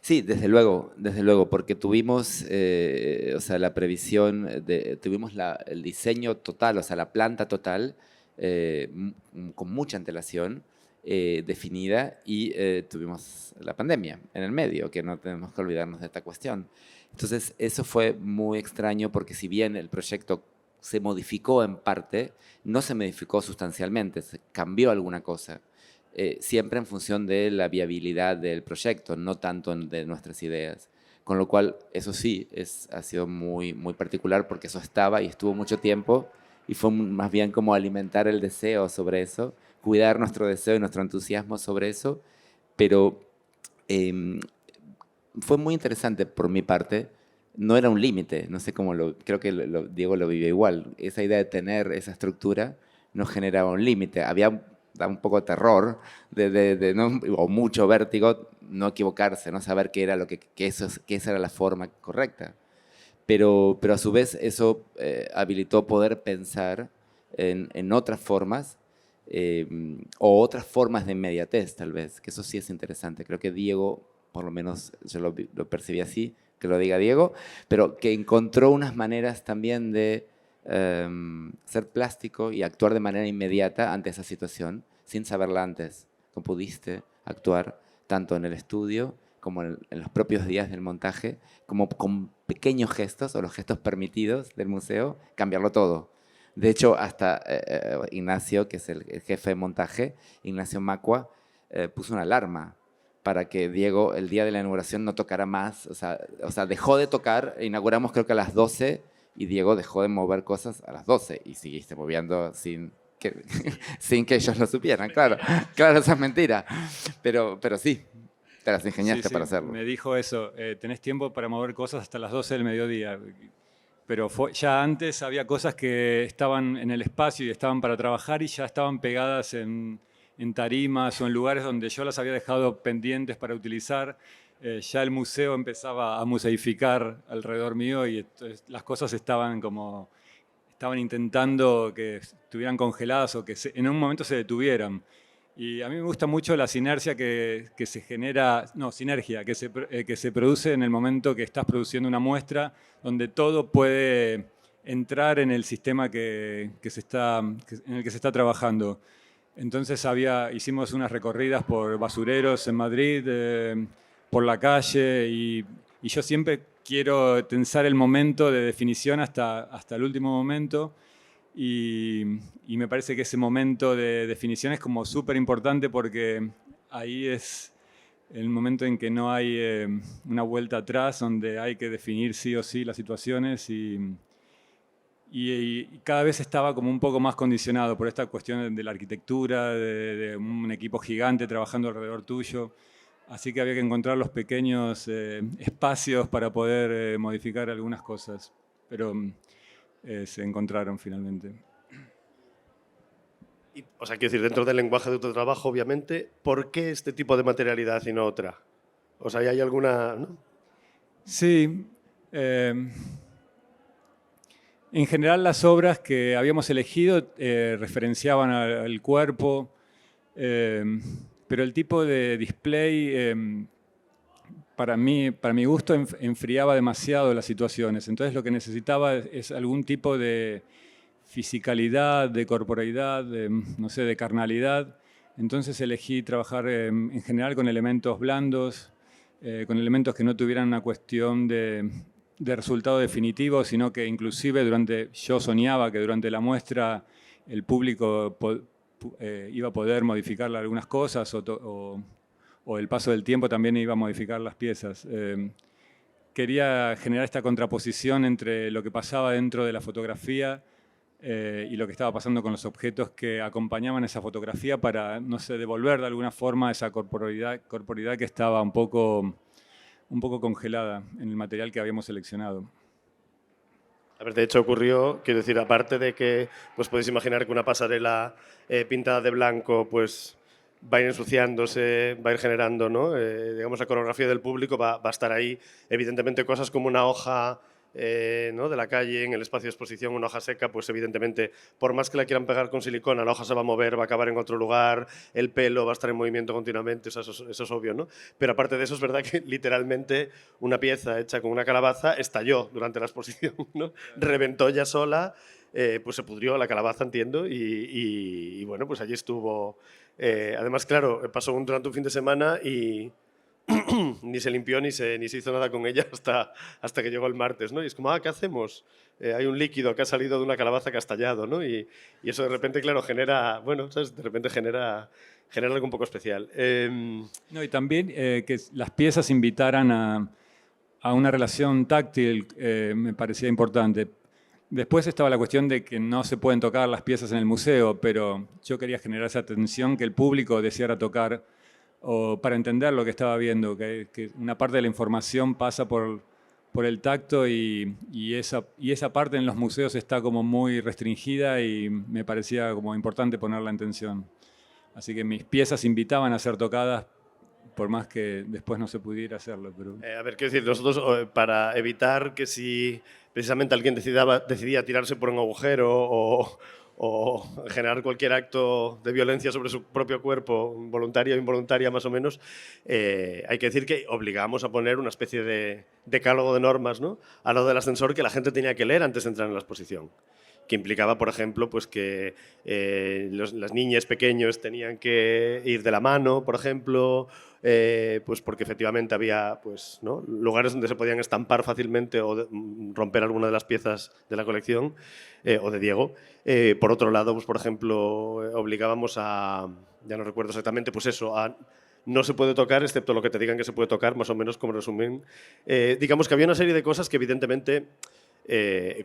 Sí, desde luego, porque tuvimos, o sea, la previsión, tuvimos el diseño total, o sea, la planta total, con mucha antelación definida y tuvimos la pandemia en el medio, que no tenemos que olvidarnos de esta cuestión. Entonces, eso fue muy extraño porque si bien el proyecto se modificó en parte, no se modificó sustancialmente, se cambió alguna cosa. Siempre en función de la viabilidad del proyecto, no tanto de nuestras ideas. Con lo cual, eso sí, ha sido muy, muy particular porque eso estaba y estuvo mucho tiempo y fue más bien como alimentar el deseo sobre eso, cuidar nuestro deseo y nuestro entusiasmo sobre eso, pero fue muy interesante por mi parte. No era un límite, no sé cómo creo que Diego lo vivió igual. Esa idea de tener esa estructura no generaba un límite. Da un poco de terror ¿no? O mucho vértigo no equivocarse, no saber qué era que esa era la forma correcta. Pero a su vez eso habilitó poder pensar en otras formas o otras formas de inmediatez tal vez, que eso sí es interesante. Creo que Diego, por lo menos yo lo percibí así, que lo diga Diego, pero que encontró unas maneras también de ser plástico y actuar de manera inmediata ante esa situación, sin saberla antes. Como pudiste actuar tanto en el estudio como en los propios días del montaje, como con pequeños gestos o los gestos permitidos del museo, cambiarlo todo. De hecho, hasta Ignacio, que es el jefe de montaje, Ignacio Macua, puso una alarma para que Diego el día de la inauguración no tocara más. O sea, dejó de tocar, inauguramos creo que a las 12 y Diego dejó de mover cosas a las 12 y seguiste moviendo sin que ellos lo supieran. Claro, esa es mentira. Pero sí, te las ingeniaste para hacerlo. Me dijo eso, tenés tiempo para mover cosas hasta las 12 del mediodía. Pero ya antes había cosas que estaban en el espacio y estaban para trabajar y ya estaban pegadas en tarimas o en lugares donde yo las había dejado pendientes para utilizar. Ya el museo empezaba a museificar alrededor mío y las cosas estaban intentando que estuvieran congeladas o que en un momento se detuvieran. Y a mí me gusta mucho la sinergia que se genera, no, sinergia, que se produce en el momento que estás produciendo una muestra, donde todo puede entrar en el sistema en el que se está trabajando. Entonces hicimos unas recorridas por basureros en Madrid, por la calle, y yo siempre quiero tensar el momento de definición hasta el último momento. Y me parece que ese momento de definición es como súper importante porque ahí es el momento en que no hay una vuelta atrás, donde hay que definir sí o sí las situaciones y cada vez estaba como un poco más condicionado por esta cuestión de la arquitectura, de un equipo gigante trabajando alrededor tuyo. Así que había que encontrar los pequeños espacios para poder modificar algunas cosas. Pero se encontraron finalmente. O sea, quiero decir, dentro del lenguaje de tu trabajo, obviamente, ¿por qué este tipo de materialidad y no otra? O sea, ¿hay alguna...? ¿no? Sí, En general, las obras que habíamos elegido referenciaban al cuerpo, pero el tipo de display, para mi gusto, enfriaba demasiado las situaciones. Entonces, lo que necesitaba es algún tipo de fisicalidad, de corporeidad, no sé, de carnalidad. Entonces, elegí trabajar en general con elementos blandos, con elementos que no tuvieran una cuestión de resultado definitivo, sino que inclusive yo soñaba que durante la muestra el público iba a poder modificar algunas cosas o el paso del tiempo también iba a modificar las piezas. Quería generar esta contraposición entre lo que pasaba dentro de la fotografía y lo que estaba pasando con los objetos que acompañaban esa fotografía para, no sé, devolver de alguna forma esa corporeidad que estaba un poco congelada en el material que habíamos seleccionado. A ver, de hecho ocurrió, quiero decir, aparte de que pues podéis imaginar que una pasarela pintada de blanco pues va a ir ensuciándose, va a ir generando, ¿no? Digamos, la coreografía del público va a estar ahí. Evidentemente cosas como una hoja ¿no? de la calle en el espacio de exposición, una hoja seca, pues evidentemente, por más que la quieran pegar con silicona, la hoja se va a mover, va a acabar en otro lugar, el pelo va a estar en movimiento continuamente, eso es obvio, ¿no? Pero aparte de eso, es verdad que literalmente una pieza hecha con una calabaza estalló durante la exposición, ¿no? Reventó ya sola, pues se pudrió la calabaza, entiendo, y bueno, pues allí estuvo. Además, claro, pasó durante un fin de semana y ni se limpió ni se hizo nada con ella hasta que llegó el martes, ¿no? Y es como, ¿qué hacemos? Hay un líquido que ha salido de una calabaza que ha estallado, ¿no? Y eso de repente, claro, genera, bueno, ¿sabes? De repente genera algo un poco especial. No, y también que las piezas invitaran a una relación táctil me parecía importante. Después estaba la cuestión de que no se pueden tocar las piezas en el museo, pero yo quería generar esa tensión que el público deseara tocar o para entender lo que estaba viendo, que una parte de la información pasa por el tacto y esa parte en los museos está como muy restringida y me parecía como importante ponerla en tensión. Así que mis piezas invitaban a ser tocadas por más que después no se pudiera hacerlo. Pero... a ver, quiero decir, nosotros para evitar que si precisamente alguien decidía tirarse por un agujero o generar cualquier acto de violencia sobre su propio cuerpo, voluntaria o involuntaria más o menos, hay que decir que obligamos a poner una especie de decálogo de normas, ¿no? A lo del ascensor que la gente tenía que leer antes de entrar en la exposición, que implicaba, por ejemplo, pues que las niñas pequeños tenían que ir de la mano, por ejemplo, pues porque efectivamente había pues, ¿no? lugares donde se podían estampar fácilmente o romper alguna de las piezas de la colección o de Diego. Por otro lado, pues, por ejemplo, obligábamos a, ya no recuerdo exactamente, pues eso, a no se puede tocar excepto lo que te digan que se puede tocar, más o menos como resumen. Digamos que había una serie de cosas que evidentemente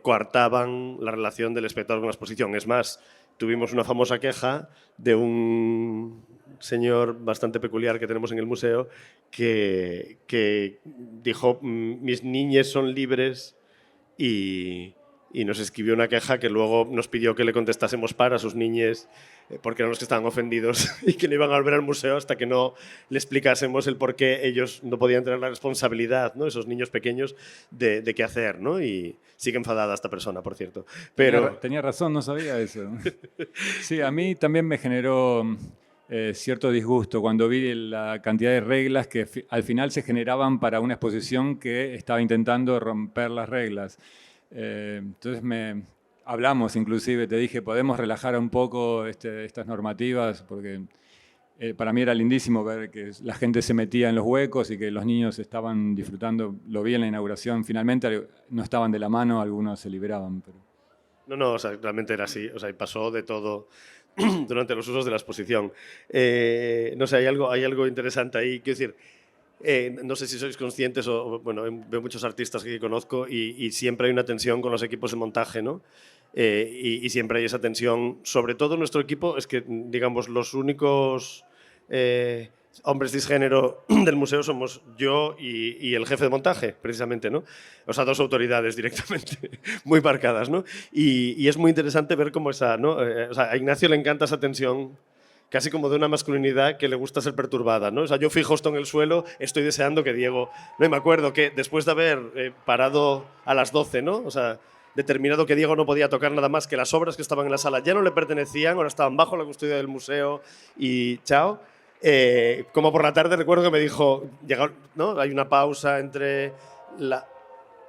coartaban la relación del espectador con la exposición. Es más, tuvimos una famosa queja de un señor bastante peculiar que tenemos en el museo que dijo, mis niñas son libres, y nos escribió una queja que luego nos pidió que le contestásemos para sus niñes porque eran los que estaban ofendidos y que no iban a volver al museo hasta que no le explicásemos el por qué ellos no podían tener la responsabilidad, ¿no? Esos niños pequeños, de qué hacer, ¿no? Y sigue enfadada esta persona, por cierto. Pero... Tenía razón, no sabía eso. Sí, a mí también me generó cierto disgusto cuando vi la cantidad de reglas que al final se generaban para una exposición que estaba intentando romper las reglas. Entonces hablamos inclusive, te dije, podemos relajar un poco estas normativas, porque para mí era lindísimo ver que la gente se metía en los huecos y que los niños estaban disfrutando. Lo vi en la inauguración, finalmente no estaban de la mano, algunos se liberaban. Pero... No, o sea, realmente era así, o sea, y pasó de todo durante los usos de la exposición. No sé, hay algo interesante ahí, quiero decir, no sé si sois conscientes, bueno, veo muchos artistas que conozco y siempre hay una tensión con los equipos de montaje, ¿no? Y siempre hay esa tensión, sobre todo nuestro equipo, es que, digamos, los únicos hombres cisgénero del museo somos yo y el jefe de montaje, precisamente, ¿no? O sea, dos autoridades directamente, muy marcadas, ¿no? Y es muy interesante ver cómo esa, ¿no? O sea, a Ignacio le encanta esa tensión casi como de una masculinidad que le gusta ser perturbada, ¿no? O sea, yo fijo esto en el suelo, estoy deseando que Diego... No, y me acuerdo que después de haber parado a las 12, ¿no? O sea, determinado que Diego no podía tocar nada más, que las obras que estaban en la sala ya no le pertenecían, ahora estaban bajo la custodia del museo y chao. Como por la tarde recuerdo que me dijo, ¿no? Hay una pausa entre la...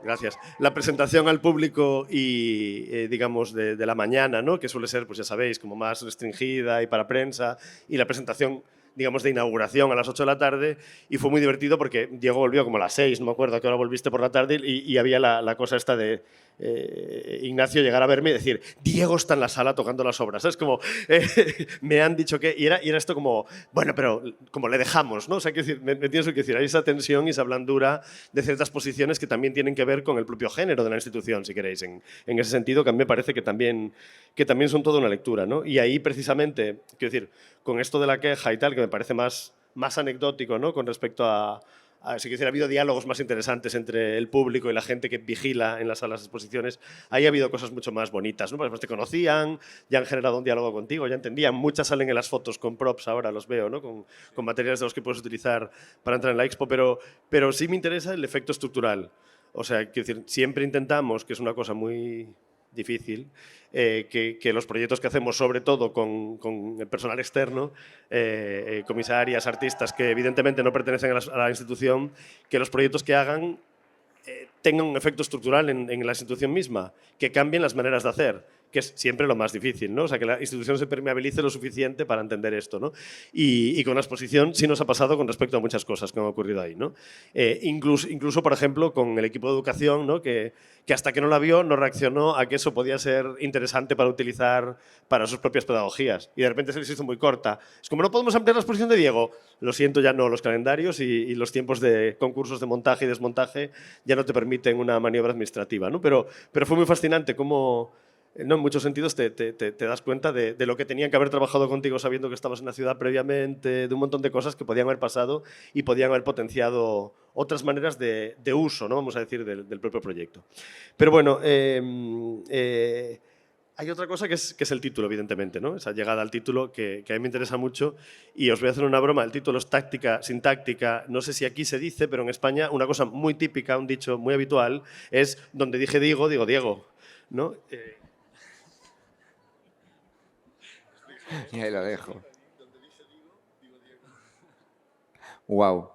Gracias. La presentación al público y, digamos, de la mañana, ¿no? Que suele ser, pues ya sabéis, como más restringida y para prensa, y la presentación, digamos, de inauguración a las 8 de la tarde, y fue muy divertido porque Diego volvió como a las 6, no me acuerdo a qué hora volviste por la tarde, y había la cosa esta de Ignacio llegar a verme y decir, Diego está en la sala tocando las obras. Es como, me han dicho que... Y era esto como, bueno, pero como le dejamos, ¿no? O sea, me tienes que decir, hay esa tensión y esa blandura de ciertas posiciones que también tienen que ver con el propio género de la institución, si queréis. En ese sentido, que a mí me parece que también son toda una lectura, ¿no? Y ahí, precisamente, quiero decir, con esto de la queja y tal, que me parece más anecdótico, ¿no? Con respecto a si quisiera, ha habido diálogos más interesantes entre el público y la gente que vigila en las salas de exposiciones. Ahí ha habido cosas mucho más bonitas, ¿no? Porque además te conocían, ya han generado un diálogo contigo, ya entendían. Muchas salen en las fotos con props ahora, los veo, ¿no? Con materiales de los que puedes utilizar para entrar en la expo, pero sí me interesa el efecto estructural. O sea, quiero decir, siempre intentamos, que es una cosa muy difícil, que los proyectos que hacemos, sobre todo con el personal externo, comisarias, artistas que evidentemente no pertenecen a la institución, que los proyectos que hagan tengan un efecto estructural en la institución misma, que cambien las maneras de hacer, que es siempre lo más difícil, ¿no? O sea, que la institución se permeabilice lo suficiente para entender esto, ¿no? Y con la exposición sí nos ha pasado con respecto a muchas cosas que han ocurrido ahí, ¿no? Incluso, por ejemplo, con el equipo de educación, ¿no? Que hasta que no la vio no reaccionó a que eso podía ser interesante para utilizar para sus propias pedagogías. Y de repente se les hizo muy corta. Es como, no podemos ampliar la exposición de Diego. Lo siento, ya no. Los calendarios y los tiempos de concursos de montaje y desmontaje ya no te permiten una maniobra administrativa, ¿no? Pero fue muy fascinante cómo... No, en muchos sentidos te das cuenta de lo que tenían que haber trabajado contigo sabiendo que estabas en la ciudad previamente, de un montón de cosas que podían haber pasado y podían haber potenciado otras maneras de uso, ¿no? Vamos a decir, del propio proyecto. Pero bueno, hay otra cosa que es el título, evidentemente, ¿no? Esa llegada al título que a mí me interesa mucho y os voy a hacer una broma. El título es táctica, sintáctica. No sé si aquí se dice, pero en España una cosa muy típica, un dicho muy habitual, es donde dije digo Diego, ¿no? Y ahí lo dejo. Wow.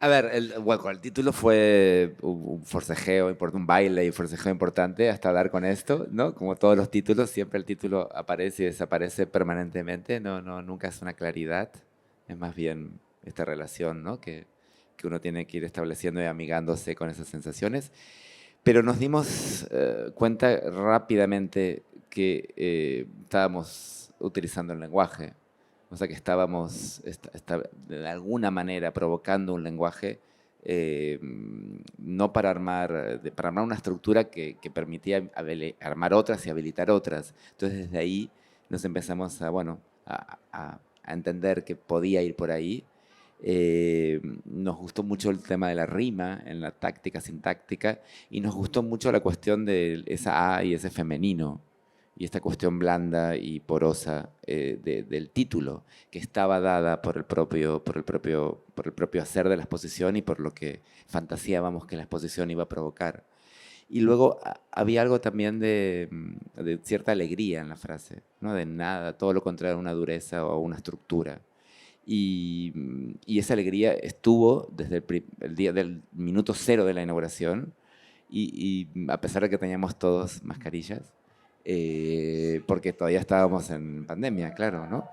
A ver, el título fue un forcejeo, un baile y forcejeo importante hasta dar con esto, ¿no? Como todos los títulos, siempre el título aparece y desaparece permanentemente, nunca es una claridad, es más bien esta relación, ¿no? Que uno tiene que ir estableciendo y amigándose con esas sensaciones. Pero nos dimos cuenta rápidamente que estábamos utilizando el lenguaje, o sea que estábamos de alguna manera provocando un lenguaje no para armar una estructura que permitía armar otras y habilitar otras. Entonces desde ahí nos empezamos a entender que podía ir por ahí. Nos gustó mucho el tema de la rima en la táctica, sintáctica, y nos gustó mucho la cuestión de esa A y ese femenino, y esta cuestión blanda y porosa del título, que estaba dada por el propio hacer de la exposición y por lo que fantaseábamos que la exposición iba a provocar. Y luego había algo también de cierta alegría en la frase, ¿no? De nada, todo lo contrario, una dureza o una estructura. Y esa alegría estuvo desde el día del minuto cero de la inauguración, y a pesar de que teníamos todos mascarillas, porque todavía estábamos en pandemia, claro, ¿no?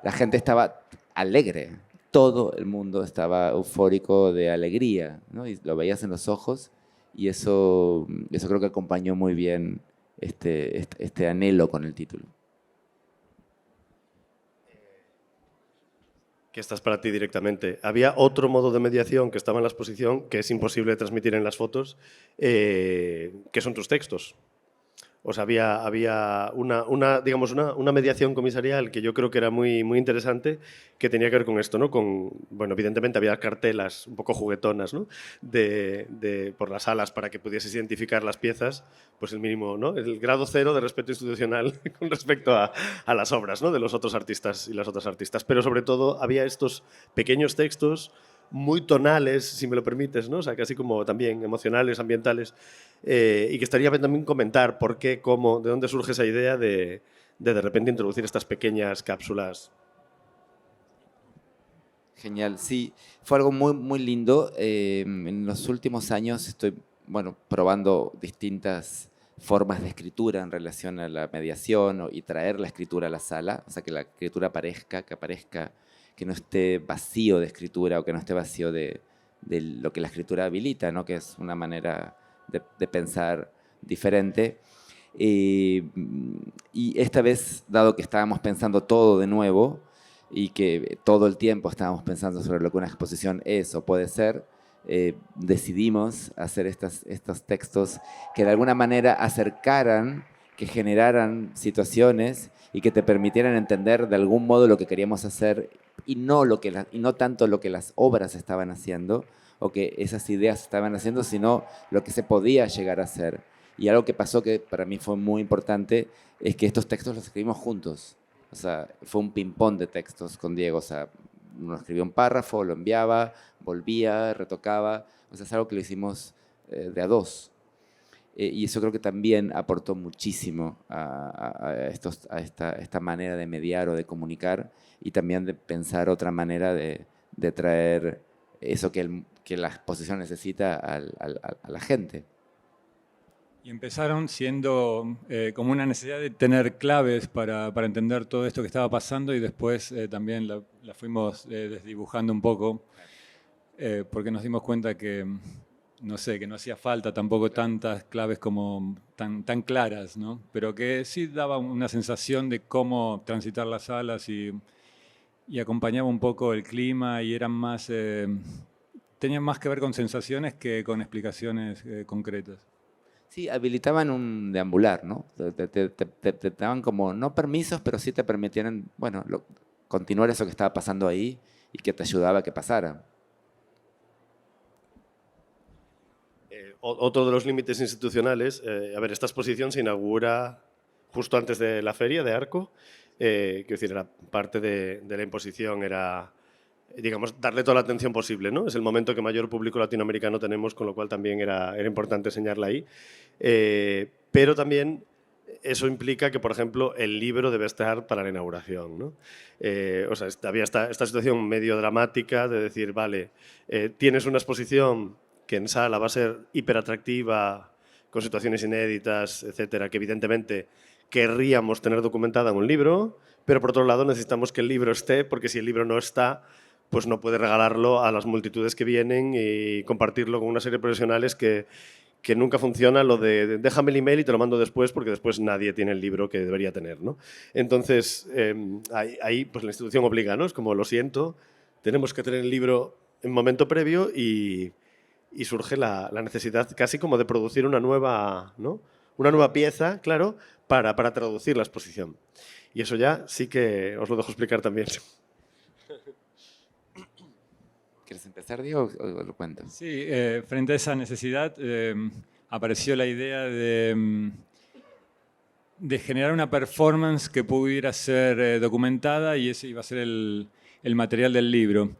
La gente estaba alegre, todo el mundo estaba eufórico de alegría, ¿no? Y lo veías en los ojos, y eso creo que acompañó muy bien este anhelo con el título. Que esta es para ti directamente. Había otro modo de mediación que estaba en la exposición que es imposible de transmitir en las fotos, que son tus textos. O sea, había digamos, una mediación comisarial que yo creo que era muy, muy interesante, que tenía que ver con esto, ¿no? Bueno, evidentemente había cartelas un poco juguetonas, ¿no? Por las salas para que pudieses identificar las piezas, pues el mínimo, ¿no? El grado cero de respeto institucional con respecto a las obras, ¿no? De los otros artistas y las otras artistas. Pero sobre todo había estos pequeños textos muy tonales, si me lo permites, ¿no? O sea, casi como también emocionales, ambientales, y que estaría bien también comentar por qué, cómo, de dónde surge esa idea de repente introducir estas pequeñas cápsulas. Genial, sí, fue algo muy, muy lindo. En los últimos años estoy, bueno, probando distintas formas de escritura en relación a la mediación y traer la escritura a la sala, o sea, que la escritura aparezca, que no esté vacío de escritura o que no esté vacío de lo que la escritura habilita, ¿no? Que es una manera de pensar diferente. Y esta vez, dado que estábamos pensando todo de nuevo y que todo el tiempo estábamos pensando sobre lo que una exposición es o puede ser, decidimos hacer estos textos que de alguna manera acercaran, que generaran situaciones y que te permitieran entender de algún modo lo que queríamos hacer y no tanto lo que las obras estaban haciendo o que esas ideas estaban haciendo, sino lo que se podía llegar a hacer. Y algo que pasó que para mí fue muy importante es que estos textos los escribimos juntos. O sea, fue un ping-pong de textos con Diego. O sea, uno escribía un párrafo, lo enviaba, volvía, retocaba. O sea, es algo que lo hicimos de a dos. Y eso creo que también aportó muchísimo a esta manera de mediar o de comunicar y también de pensar otra manera de traer eso que la exposición necesita a la gente. Y empezaron siendo como una necesidad de tener claves para entender todo esto que estaba pasando y después también la fuimos desdibujando un poco porque nos dimos cuenta que, no sé, que no hacía falta tampoco tantas claves como tan claras, ¿no? Pero que sí daba una sensación de cómo transitar las salas y acompañaba un poco el clima y eran más, tenían más que ver con sensaciones que con explicaciones concretas. Sí, habilitaban un deambular, ¿no? Te daban como, no permisos, pero sí te permitían, bueno, continuar eso que estaba pasando ahí y que te ayudaba a que pasara. Otro de los límites institucionales, a ver, esta exposición se inaugura justo antes de la feria de Arco, quiero decir, era parte de la imposición, era, digamos, darle toda la atención posible, ¿no? Es el momento que mayor público latinoamericano tenemos, con lo cual también era importante enseñarla ahí. Pero también eso implica que, por ejemplo, el libro debe estar para la inauguración, ¿no? O sea, había esta situación medio dramática de decir, vale, tienes una exposición que en sala va a ser hiperatractiva, con situaciones inéditas, etcétera, que evidentemente querríamos tener documentada en un libro, pero por otro lado necesitamos que el libro esté, porque si el libro no está, pues no puede regalarlo a las multitudes que vienen y compartirlo con una serie de profesionales que nunca funciona lo de déjame el email y te lo mando después porque después nadie tiene el libro que debería tener, ¿no? Entonces, ahí pues la institución obliga, ¿no? Es como, lo siento, tenemos que tener el libro en momento previo y surge la necesidad casi como de producir una nueva, ¿no? Una nueva pieza, claro, para traducir la exposición. Y eso ya sí que os lo dejo explicar también. ¿Quieres empezar, Diego, o lo cuento? Sí, frente a esa necesidad apareció la idea de generar una performance que pudiera ser documentada y ese iba a ser el material del libro.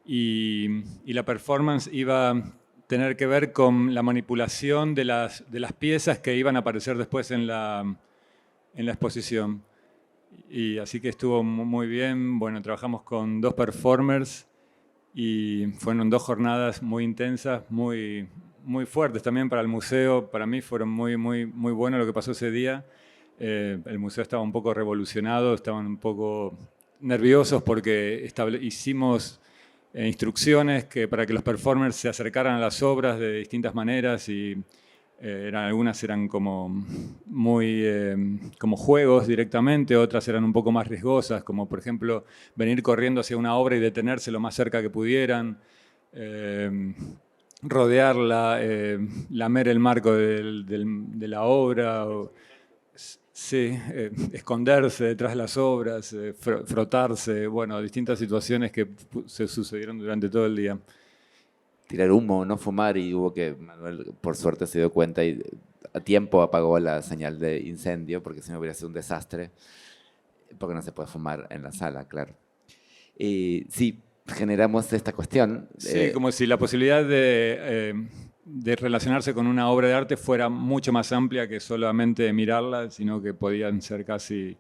Y la performance iba a tener que ver con la manipulación de las piezas que iban a aparecer después en la exposición. Y así que estuvo muy bien. Bueno, trabajamos con 2 performers y fueron 2 jornadas muy intensas, muy fuertes también para el museo. Para mí fueron muy bueno lo que pasó ese día. El museo estaba un poco revolucionado, estaban un poco nerviosos porque hicimos instrucciones para que los performers se acercaran a las obras de distintas maneras y algunas eran como como juegos directamente, otras eran un poco más riesgosas, como por ejemplo venir corriendo hacia una obra y detenerse lo más cerca que pudieran, rodearla, lamer el marco de la obra. Sí, esconderse detrás de las obras, frotarse, bueno, distintas situaciones que se sucedieron durante todo el día. Tirar humo, no fumar, y Manuel por suerte se dio cuenta y a tiempo apagó la señal de incendio, porque si no hubiera sido un desastre, porque no se puede fumar en la sala, claro. Y sí, generamos esta cuestión. Sí, como si la posibilidad de relacionarse con una obra de arte fuera mucho más amplia que solamente mirarla, sino que podían ser casi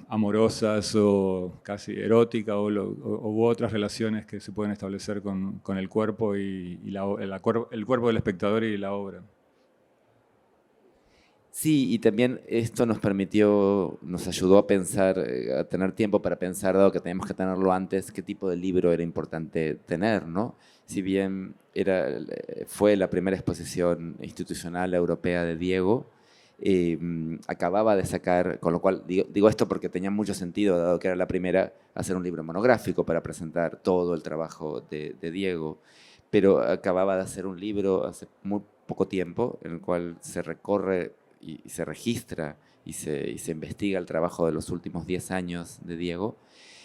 amorosas o casi eróticas u otras relaciones que se pueden establecer con el cuerpo y el cuerpo del espectador y la obra. Sí, y también esto nos ayudó a pensar, a tener tiempo para pensar, dado que teníamos que tenerlo antes, qué tipo de libro era importante tener, ¿no? Si bien fue la primera exposición institucional europea de Diego, acababa de sacar, con lo cual digo esto porque tenía mucho sentido, dado que era la primera, hacer un libro monográfico para presentar todo el trabajo de Diego, pero acababa de hacer un libro hace muy poco tiempo en el cual se recorre y se registra y se investiga el trabajo de los últimos 10 años de Diego.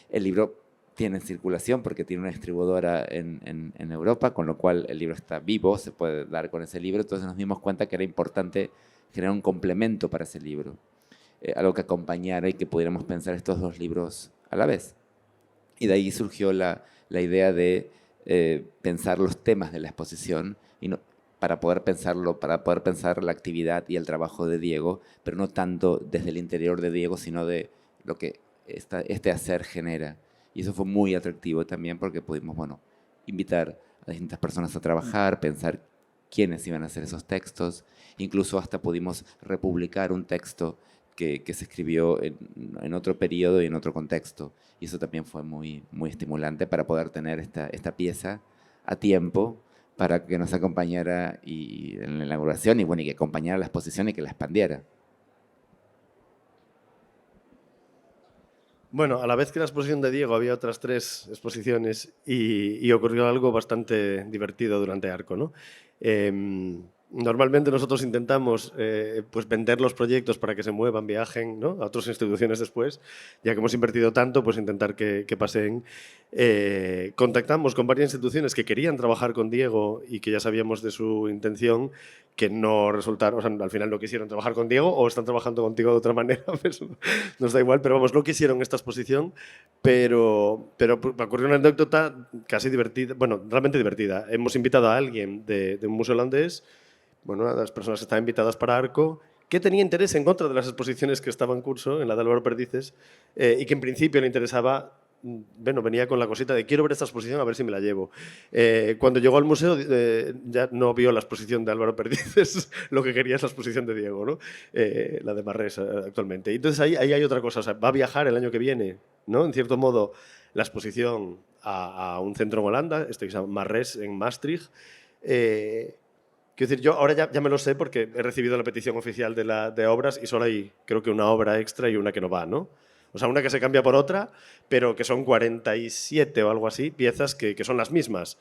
El libro tiene circulación porque tiene una distribuidora en Europa, con lo cual el libro está vivo, se puede dar con ese libro. Entonces nos dimos cuenta que era importante generar un complemento para ese libro, algo que acompañara y que pudiéramos pensar estos dos libros a la vez. Y de ahí surgió la idea de pensar los temas de la exposición y no, para poder pensar la actividad y el trabajo de Diego, pero no tanto desde el interior de Diego, sino de lo que este hacer genera. Y eso fue muy atractivo también porque pudimos, bueno, invitar a distintas personas a trabajar, pensar quiénes iban a hacer esos textos, incluso hasta pudimos republicar un texto que se escribió en otro periodo y en otro contexto. Y eso también fue muy, muy estimulante para poder tener esta pieza a tiempo, para que nos acompañara en la inauguración y, bueno, y que acompañara la exposición y que la expandiera. Bueno, a la vez que la exposición de Diego había otras 3 exposiciones y ocurrió algo bastante divertido durante Arco, ¿no? Normalmente nosotros intentamos pues vender los proyectos para que se muevan, viajen, ¿no?, a otras instituciones después, ya que hemos invertido tanto, pues intentar que pasen. Contactamos con varias instituciones que querían trabajar con Diego y que ya sabíamos de su intención, que no resultaron, o sea, al final no quisieron trabajar con Diego o están trabajando contigo de otra manera, pues nos da igual, pero vamos, no quisieron esta exposición, pero ocurrió una anécdota casi divertida, bueno, realmente divertida. Hemos invitado a alguien de un museo holandés, bueno, una de las personas que estaban invitadas para Arco, que tenía interés en contra de las exposiciones que estaban en curso, en la de Álvaro Perdices, y que en principio le interesaba, bueno, venía con la cosita de quiero ver esta exposición, a ver si me la llevo. Cuando llegó al museo ya no vio la exposición de Álvaro Perdices, lo que quería es la exposición de Diego, ¿no? La de Marrés actualmente. Y entonces ahí hay otra cosa, o sea, va a viajar el año que viene, ¿no?, en cierto modo, la exposición a un centro en Holanda, que se llama Marrés en Maastricht. Quiero decir, yo ahora ya me lo sé porque he recibido la petición oficial de obras y solo hay, creo que una obra extra y una que no va, ¿no? O sea, una que se cambia por otra, pero que son 47 o algo así, piezas que son las mismas.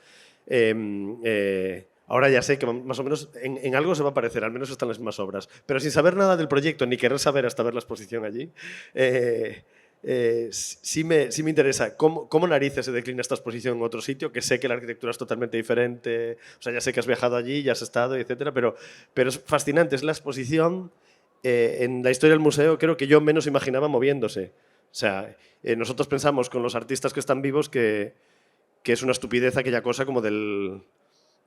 Ahora ya sé que más o menos en algo se va a parecer, al menos están las mismas obras. Pero sin saber nada del proyecto, ni querer saber hasta ver la exposición allí, sí me interesa cómo narices se declina esta exposición en otro sitio, que sé que la arquitectura es totalmente diferente, o sea, ya sé que has viajado allí, ya has estado, etcétera, pero es fascinante, es la exposición en la historia del museo, creo que yo menos imaginaba moviéndose. O sea, nosotros pensamos con los artistas que están vivos que es una estupidez aquella cosa como del...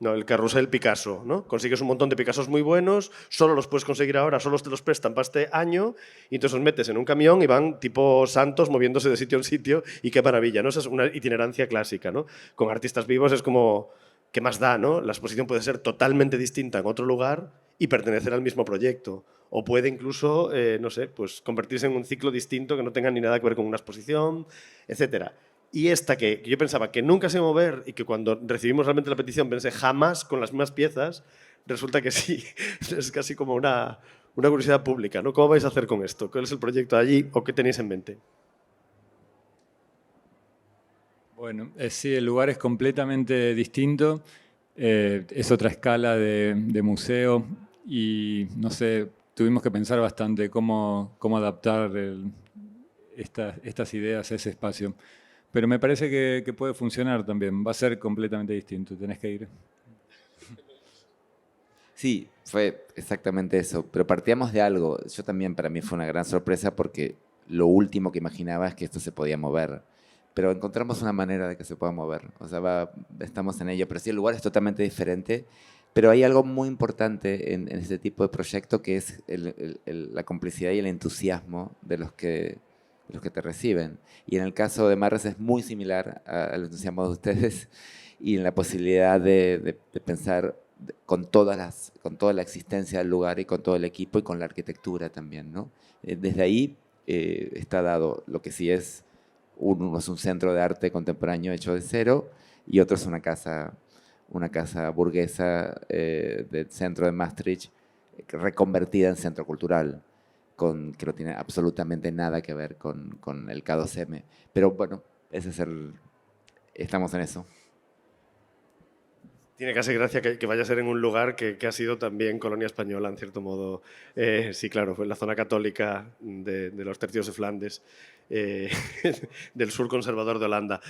No, el carrusel Picasso, ¿no? Consigues un montón de Picassos muy buenos, solo los puedes conseguir ahora, solo te los prestan para este año, y entonces los metes en un camión y van tipo santos moviéndose de sitio en sitio, y qué maravilla, ¿no? Esa es una itinerancia clásica, ¿no? Con artistas vivos es como, ¿qué más da, no? La exposición puede ser totalmente distinta en otro lugar y pertenecer al mismo proyecto. O puede incluso, no sé, pues convertirse en un ciclo distinto que no tenga ni nada que ver con una exposición, etcétera. Y esta que yo pensaba que nunca se iba a mover y que cuando recibimos realmente la petición pensé jamás con las mismas piezas, resulta que sí. Es casi como una curiosidad pública, ¿no? ¿Cómo vais a hacer con esto? ¿Cuál es el proyecto allí o qué tenéis en mente? Bueno, sí, el lugar es completamente distinto. Es otra escala de museo y, no sé, tuvimos que pensar bastante cómo adaptar estas ideas a ese espacio. Pero me parece que puede funcionar también. Va a ser completamente distinto. Tenés que ir. Sí, fue exactamente eso. Pero partíamos de algo. Yo también, para mí fue una gran sorpresa porque lo último que imaginaba es que esto se podía mover. Pero encontramos una manera de que se pueda mover. O sea, estamos en ello. Pero sí, el lugar es totalmente diferente. Pero hay algo muy importante en este tipo de proyecto que es la complicidad y el entusiasmo de los que te reciben. Y en el caso de Marres es muy similar al entusiasmo de ustedes y en la posibilidad de pensar con toda la existencia del lugar y con todo el equipo y con la arquitectura también, ¿no? Desde ahí está dado lo que sí es uno es un centro de arte contemporáneo hecho de cero y otro es una casa burguesa del centro de Maastricht reconvertida en centro cultural, que no tiene absolutamente nada que ver con el K2M. Pero bueno, estamos en eso. Tiene casi gracia que vaya a ser en un lugar que ha sido también colonia española, en cierto modo. Sí, claro, fue en la zona católica de los tercios de Flandes, del sur conservador de Holanda.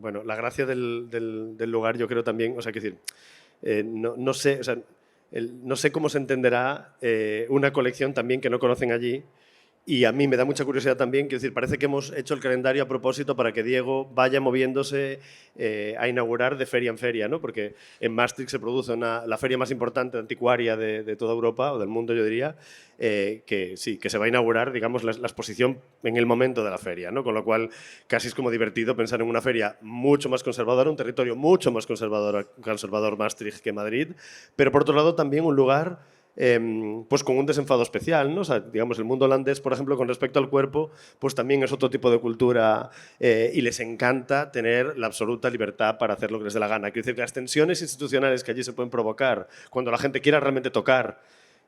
Bueno, la gracia del lugar, yo creo también, o sea, que decir, no sé, o sea, no sé cómo se entenderá una colección también que no conocen allí. Y a mí me da mucha curiosidad también, quiero decir, parece que hemos hecho el calendario a propósito para que Diego vaya moviéndose a inaugurar de feria en feria, ¿no? Porque en Maastricht se produce la feria más importante anticuaria de toda Europa, o del mundo, yo diría, que sí, que se va a inaugurar, digamos, la exposición en el momento de la feria, ¿no? Con lo cual casi es como divertido pensar en una feria mucho más conservadora, un territorio mucho más conservador Maastricht que Madrid, pero por otro lado también un lugar pues con un desenfado especial, ¿no? O sea, digamos, el mundo holandés, por ejemplo, con respecto al cuerpo, pues también es otro tipo de cultura y les encanta tener la absoluta libertad para hacer lo que les dé la gana. Quiero decir que las tensiones institucionales que allí se pueden provocar cuando la gente quiera realmente tocar,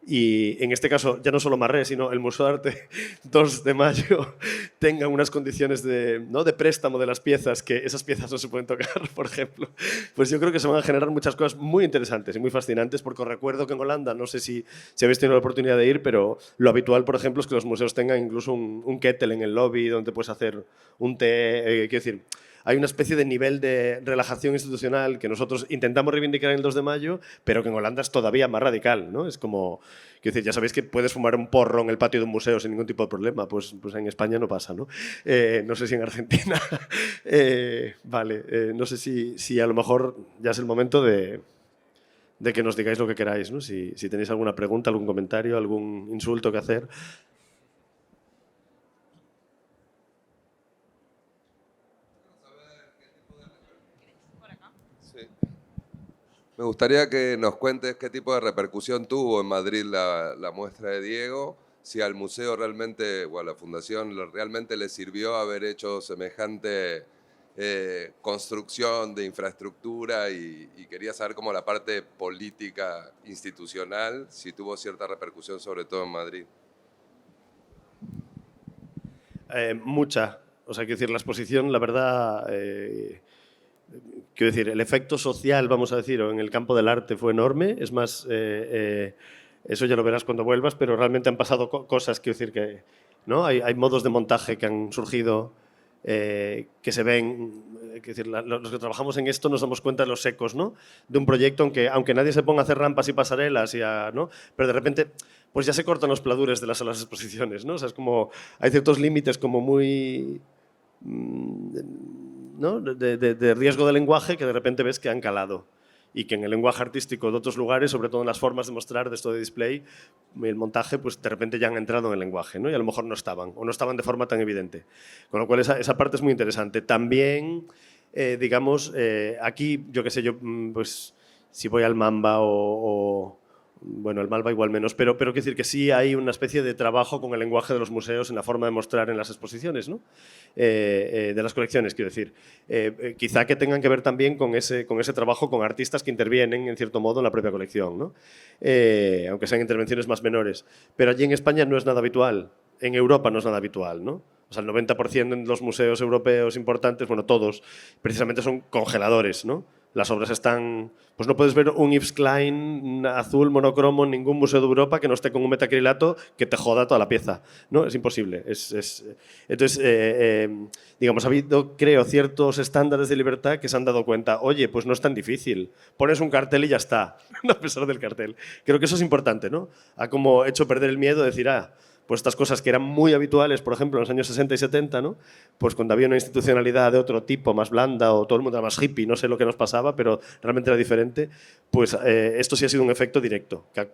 y en este caso ya no solo Marré, sino el Museo de Arte 2 de Mayo tenga unas condiciones ¿no? de préstamo de las piezas, que esas piezas no se pueden tocar, por ejemplo, pues yo creo que se van a generar muchas cosas muy interesantes y muy fascinantes, porque os recuerdo que en Holanda, no sé si habéis tenido la oportunidad de ir, pero lo habitual, por ejemplo, es que los museos tengan incluso un kettle en el lobby donde puedes hacer un té, quiero decir, hay una especie de nivel de relajación institucional que nosotros intentamos reivindicar en el 2 de mayo, pero que en Holanda es todavía más radical, ¿no? Es como, quiero decir, ya sabéis que puedes fumar un porro en el patio de un museo sin ningún tipo de problema, pues en España no pasa, ¿no? No sé si en Argentina. Vale, no sé si a lo mejor ya es el momento de que nos digáis lo que queráis, ¿no? Si tenéis alguna pregunta, algún comentario, algún insulto que hacer. Me gustaría que nos cuentes qué tipo de repercusión tuvo en Madrid la muestra de Diego, si al museo realmente, o a la fundación realmente le sirvió haber hecho semejante construcción de infraestructura y quería saber cómo la parte política institucional, si tuvo cierta repercusión sobre todo en Madrid. Mucha. O sea, quiero decir, la exposición, la verdad... quiero decir, el efecto social, vamos a decir, en el campo del arte fue enorme. Es más, eso ya lo verás cuando vuelvas, pero realmente han pasado cosas, quiero decir, que ¿no? Hay modos de montaje que han surgido que se ven, quiero decir, los que trabajamos en esto nos damos cuenta de los ecos, ¿no? De un proyecto, aunque nadie se ponga a hacer rampas y pasarelas, ¿no? Pero de repente pues ya se cortan los pladures de las exposiciones, ¿no? O sea, es como, hay ciertos límites como muy... ¿no? de riesgo de lenguaje que de repente ves que han calado y que en el lenguaje artístico de otros lugares, sobre todo en las formas de mostrar de esto de display, el montaje, pues de repente ya han entrado en el lenguaje, ¿no? Y a lo mejor no estaban, o no estaban de forma tan evidente. Con lo cual esa parte es muy interesante. También, digamos, aquí, yo qué sé, yo, pues si voy al Mamba bueno, el Malva igual menos, pero quiero decir que sí hay una especie de trabajo con el lenguaje de los museos en la forma de mostrar en las exposiciones, ¿no? De las colecciones, quiero decir. Quizá que tengan que ver también con ese trabajo con artistas que intervienen, en cierto modo, en la propia colección, ¿no? Aunque sean intervenciones más menores. Pero allí en España no es nada habitual, en Europa no es nada habitual, ¿no? O sea, el 90% de los museos europeos importantes, bueno, todos, precisamente son congeladores, ¿no? Las obras están... Pues no puedes ver un Yves Klein azul monocromo en ningún museo de Europa que no esté con un metacrilato que te joda toda la pieza. ¿No? Es imposible. Entonces, digamos, ha habido, creo, ciertos estándares de libertad que se han dado cuenta, oye, pues no es tan difícil. Pones un cartel y ya está, a pesar del cartel. Creo que eso es importante, ¿no? Ha como hecho perder el miedo de decir, pues estas cosas que eran muy habituales, por ejemplo, en los años 60 y 70, ¿no? Pues cuando había una institucionalidad de otro tipo, más blanda, o todo el mundo era más hippie, no sé lo que nos pasaba, pero realmente era diferente, pues esto sí ha sido un efecto directo, que ha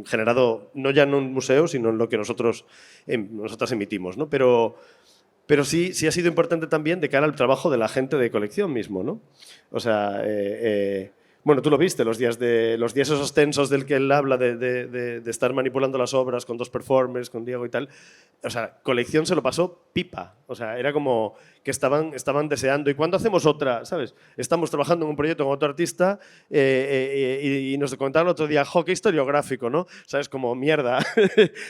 generado, no ya en un museo, sino en lo que nosotras emitimos, ¿no? Pero sí ha sido importante también de cara al trabajo de la gente de colección mismo, ¿no? O sea, bueno, tú lo viste, los días esos tensos del que él habla, de estar manipulando las obras con 2 performers, con Diego y tal. O sea, colección se lo pasó pipa. O sea, era como que estaban deseando. ¿Y cuándo hacemos otra? ¿Sabes? Estamos trabajando en un proyecto con otro artista y nos comentaron el otro día, ¡jo, qué historiográfico!, ¿no? ¿Sabes? Como, mierda,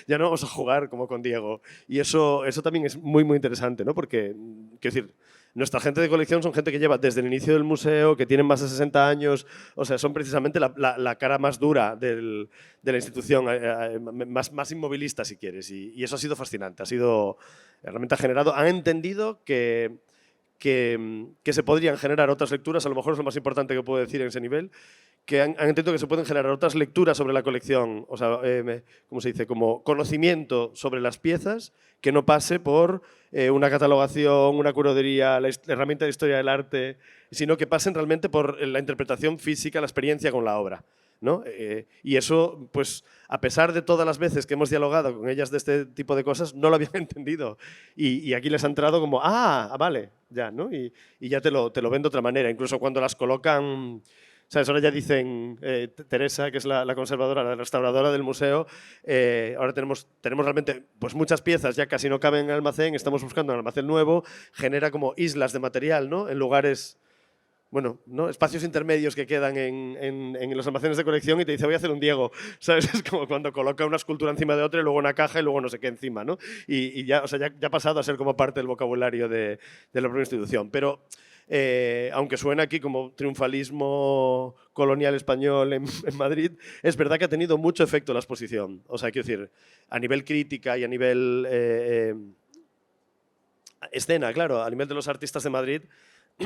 ya no vamos a jugar como con Diego. Y eso también es muy, muy interesante, ¿no? Porque, quiero decir, nuestra gente de colección son gente que lleva desde el inicio del museo, que tienen más de 60 años, o sea, son precisamente la cara más dura de la institución, más inmovilista, si quieres, y eso ha sido fascinante, realmente ha generado, han entendido que se podrían generar otras lecturas, a lo mejor es lo más importante que puedo decir en ese nivel, que han entendido que se pueden generar otras lecturas sobre la colección, o sea, ¿cómo se dice? Como conocimiento sobre las piezas que no pase por una catalogación, una curaduría, la herramienta de historia del arte, sino que pasen realmente por la interpretación física, la experiencia con la obra, ¿no? Y eso, pues, a pesar de todas las veces que hemos dialogado con ellas de este tipo de cosas, no lo habían entendido. Y aquí les ha entrado como, vale, ya, ¿no? Y ya te lo ven de otra manera. Incluso cuando las colocan... ¿Sabes? Ahora ya dicen, Teresa, que es la conservadora, la restauradora del museo, ahora tenemos realmente pues muchas piezas, ya casi no caben en el almacén, estamos buscando un almacén nuevo, genera como islas de material, ¿no? En lugares, bueno, ¿no? Espacios intermedios que quedan en los almacenes de colección y te dice, voy a hacer un Diego, ¿sabes? Es como cuando coloca una escultura encima de otra y luego una caja y luego no sé qué encima, ¿no? Y ya, o sea, ya ha pasado a ser como parte del vocabulario de la propia institución. Pero... aunque suena aquí como triunfalismo colonial español en Madrid, es verdad que ha tenido mucho efecto la exposición. O sea, quiero decir, a nivel crítica y a nivel escena, claro, a nivel de los artistas de Madrid,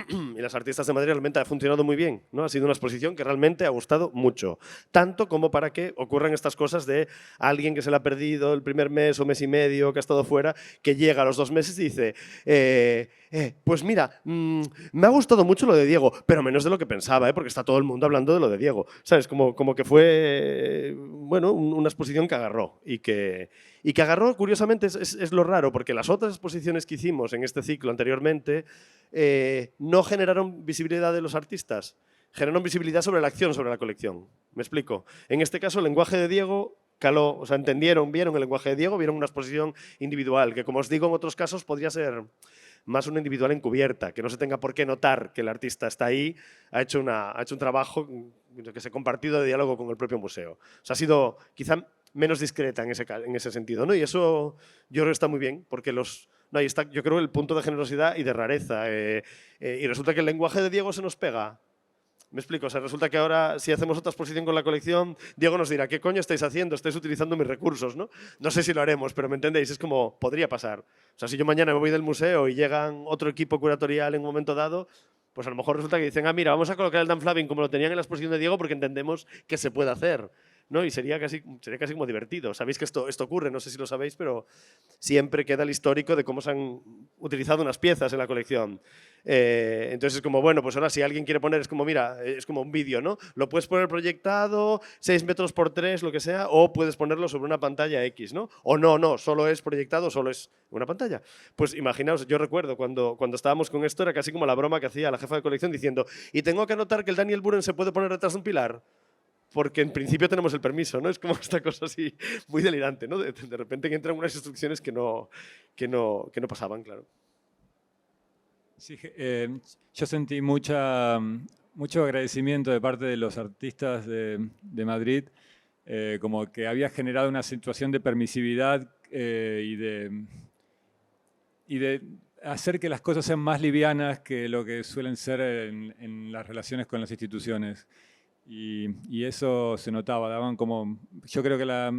y las artistas de Madrid realmente ha funcionado muy bien, ¿no? Ha sido una exposición que realmente ha gustado mucho. Tanto como para que ocurran estas cosas de alguien que se le ha perdido el primer mes o mes y medio, que ha estado fuera, que llega a los 2 meses y dice, pues mira, me ha gustado mucho lo de Diego, pero menos de lo que pensaba, porque está todo el mundo hablando de lo de Diego. ¿Sabes? Como que fue, bueno, una exposición que agarró y que agarró, curiosamente, es lo raro, porque las otras exposiciones que hicimos en este ciclo anteriormente no generaron visibilidad de los artistas, generaron visibilidad sobre la acción, sobre la colección. ¿Me explico? En este caso, el lenguaje de Diego caló, o sea, vieron el lenguaje de Diego, vieron una exposición individual, que como os digo, en otros casos podría ser más una individual encubierta, que no se tenga por qué notar que el artista está ahí, ha hecho un trabajo que se ha compartido de diálogo con el propio museo. O sea, ha sido quizá menos discreta en ese sentido, ¿no? Y eso yo creo que está muy bien, porque no, ahí está, yo creo, el punto de generosidad y de rareza. Y resulta que el lenguaje de Diego se nos pega. Me explico, o sea, resulta que ahora, si hacemos otra exposición con la colección, Diego nos dirá, ¿qué coño estáis haciendo? Estáis utilizando mis recursos, ¿no? No sé si lo haremos, pero ¿me entendéis? Es como, podría pasar. O sea, si yo mañana me voy del museo y llegan otro equipo curatorial en un momento dado, pues a lo mejor resulta que dicen, mira, vamos a colocar el Dan Flavin como lo tenían en la exposición de Diego porque entendemos que se puede hacer, ¿no? Y sería casi como divertido. Sabéis que esto ocurre, no sé si lo sabéis, pero siempre queda el histórico de cómo se han utilizado unas piezas en la colección. Entonces es como, bueno, pues ahora si alguien quiere poner, es como, mira, es como un vídeo, ¿no? Lo puedes poner proyectado, 6 metros por 3, lo que sea, o puedes ponerlo sobre una pantalla X, ¿no? O no, solo es proyectado, solo es una pantalla. Pues imaginaos, yo recuerdo cuando estábamos con esto, era casi como la broma que hacía la jefa de colección diciendo, y tengo que anotar que el Daniel Buren se puede poner detrás de un pilar, porque en principio tenemos el permiso, ¿no? Es como esta cosa así muy delirante, ¿no? De repente que entran unas instrucciones que no pasaban, claro. Sí, yo sentí mucho agradecimiento de parte de los artistas de Madrid, como que había generado una situación de permisividad y de hacer que las cosas sean más livianas que lo que suelen ser en las relaciones con las instituciones. Y eso se notaba, yo creo que la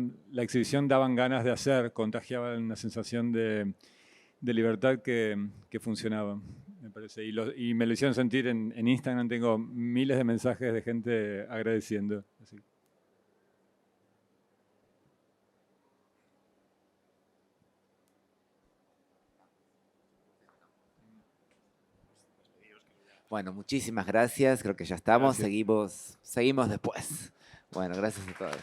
exhibición daban ganas de hacer, contagiaba una sensación de libertad que funcionaba, me parece. Y me lo hicieron sentir en Instagram, tengo miles de mensajes de gente agradeciendo. Así. Bueno, muchísimas gracias. Creo que ya estamos. Gracias. Seguimos después. Bueno, gracias a todos.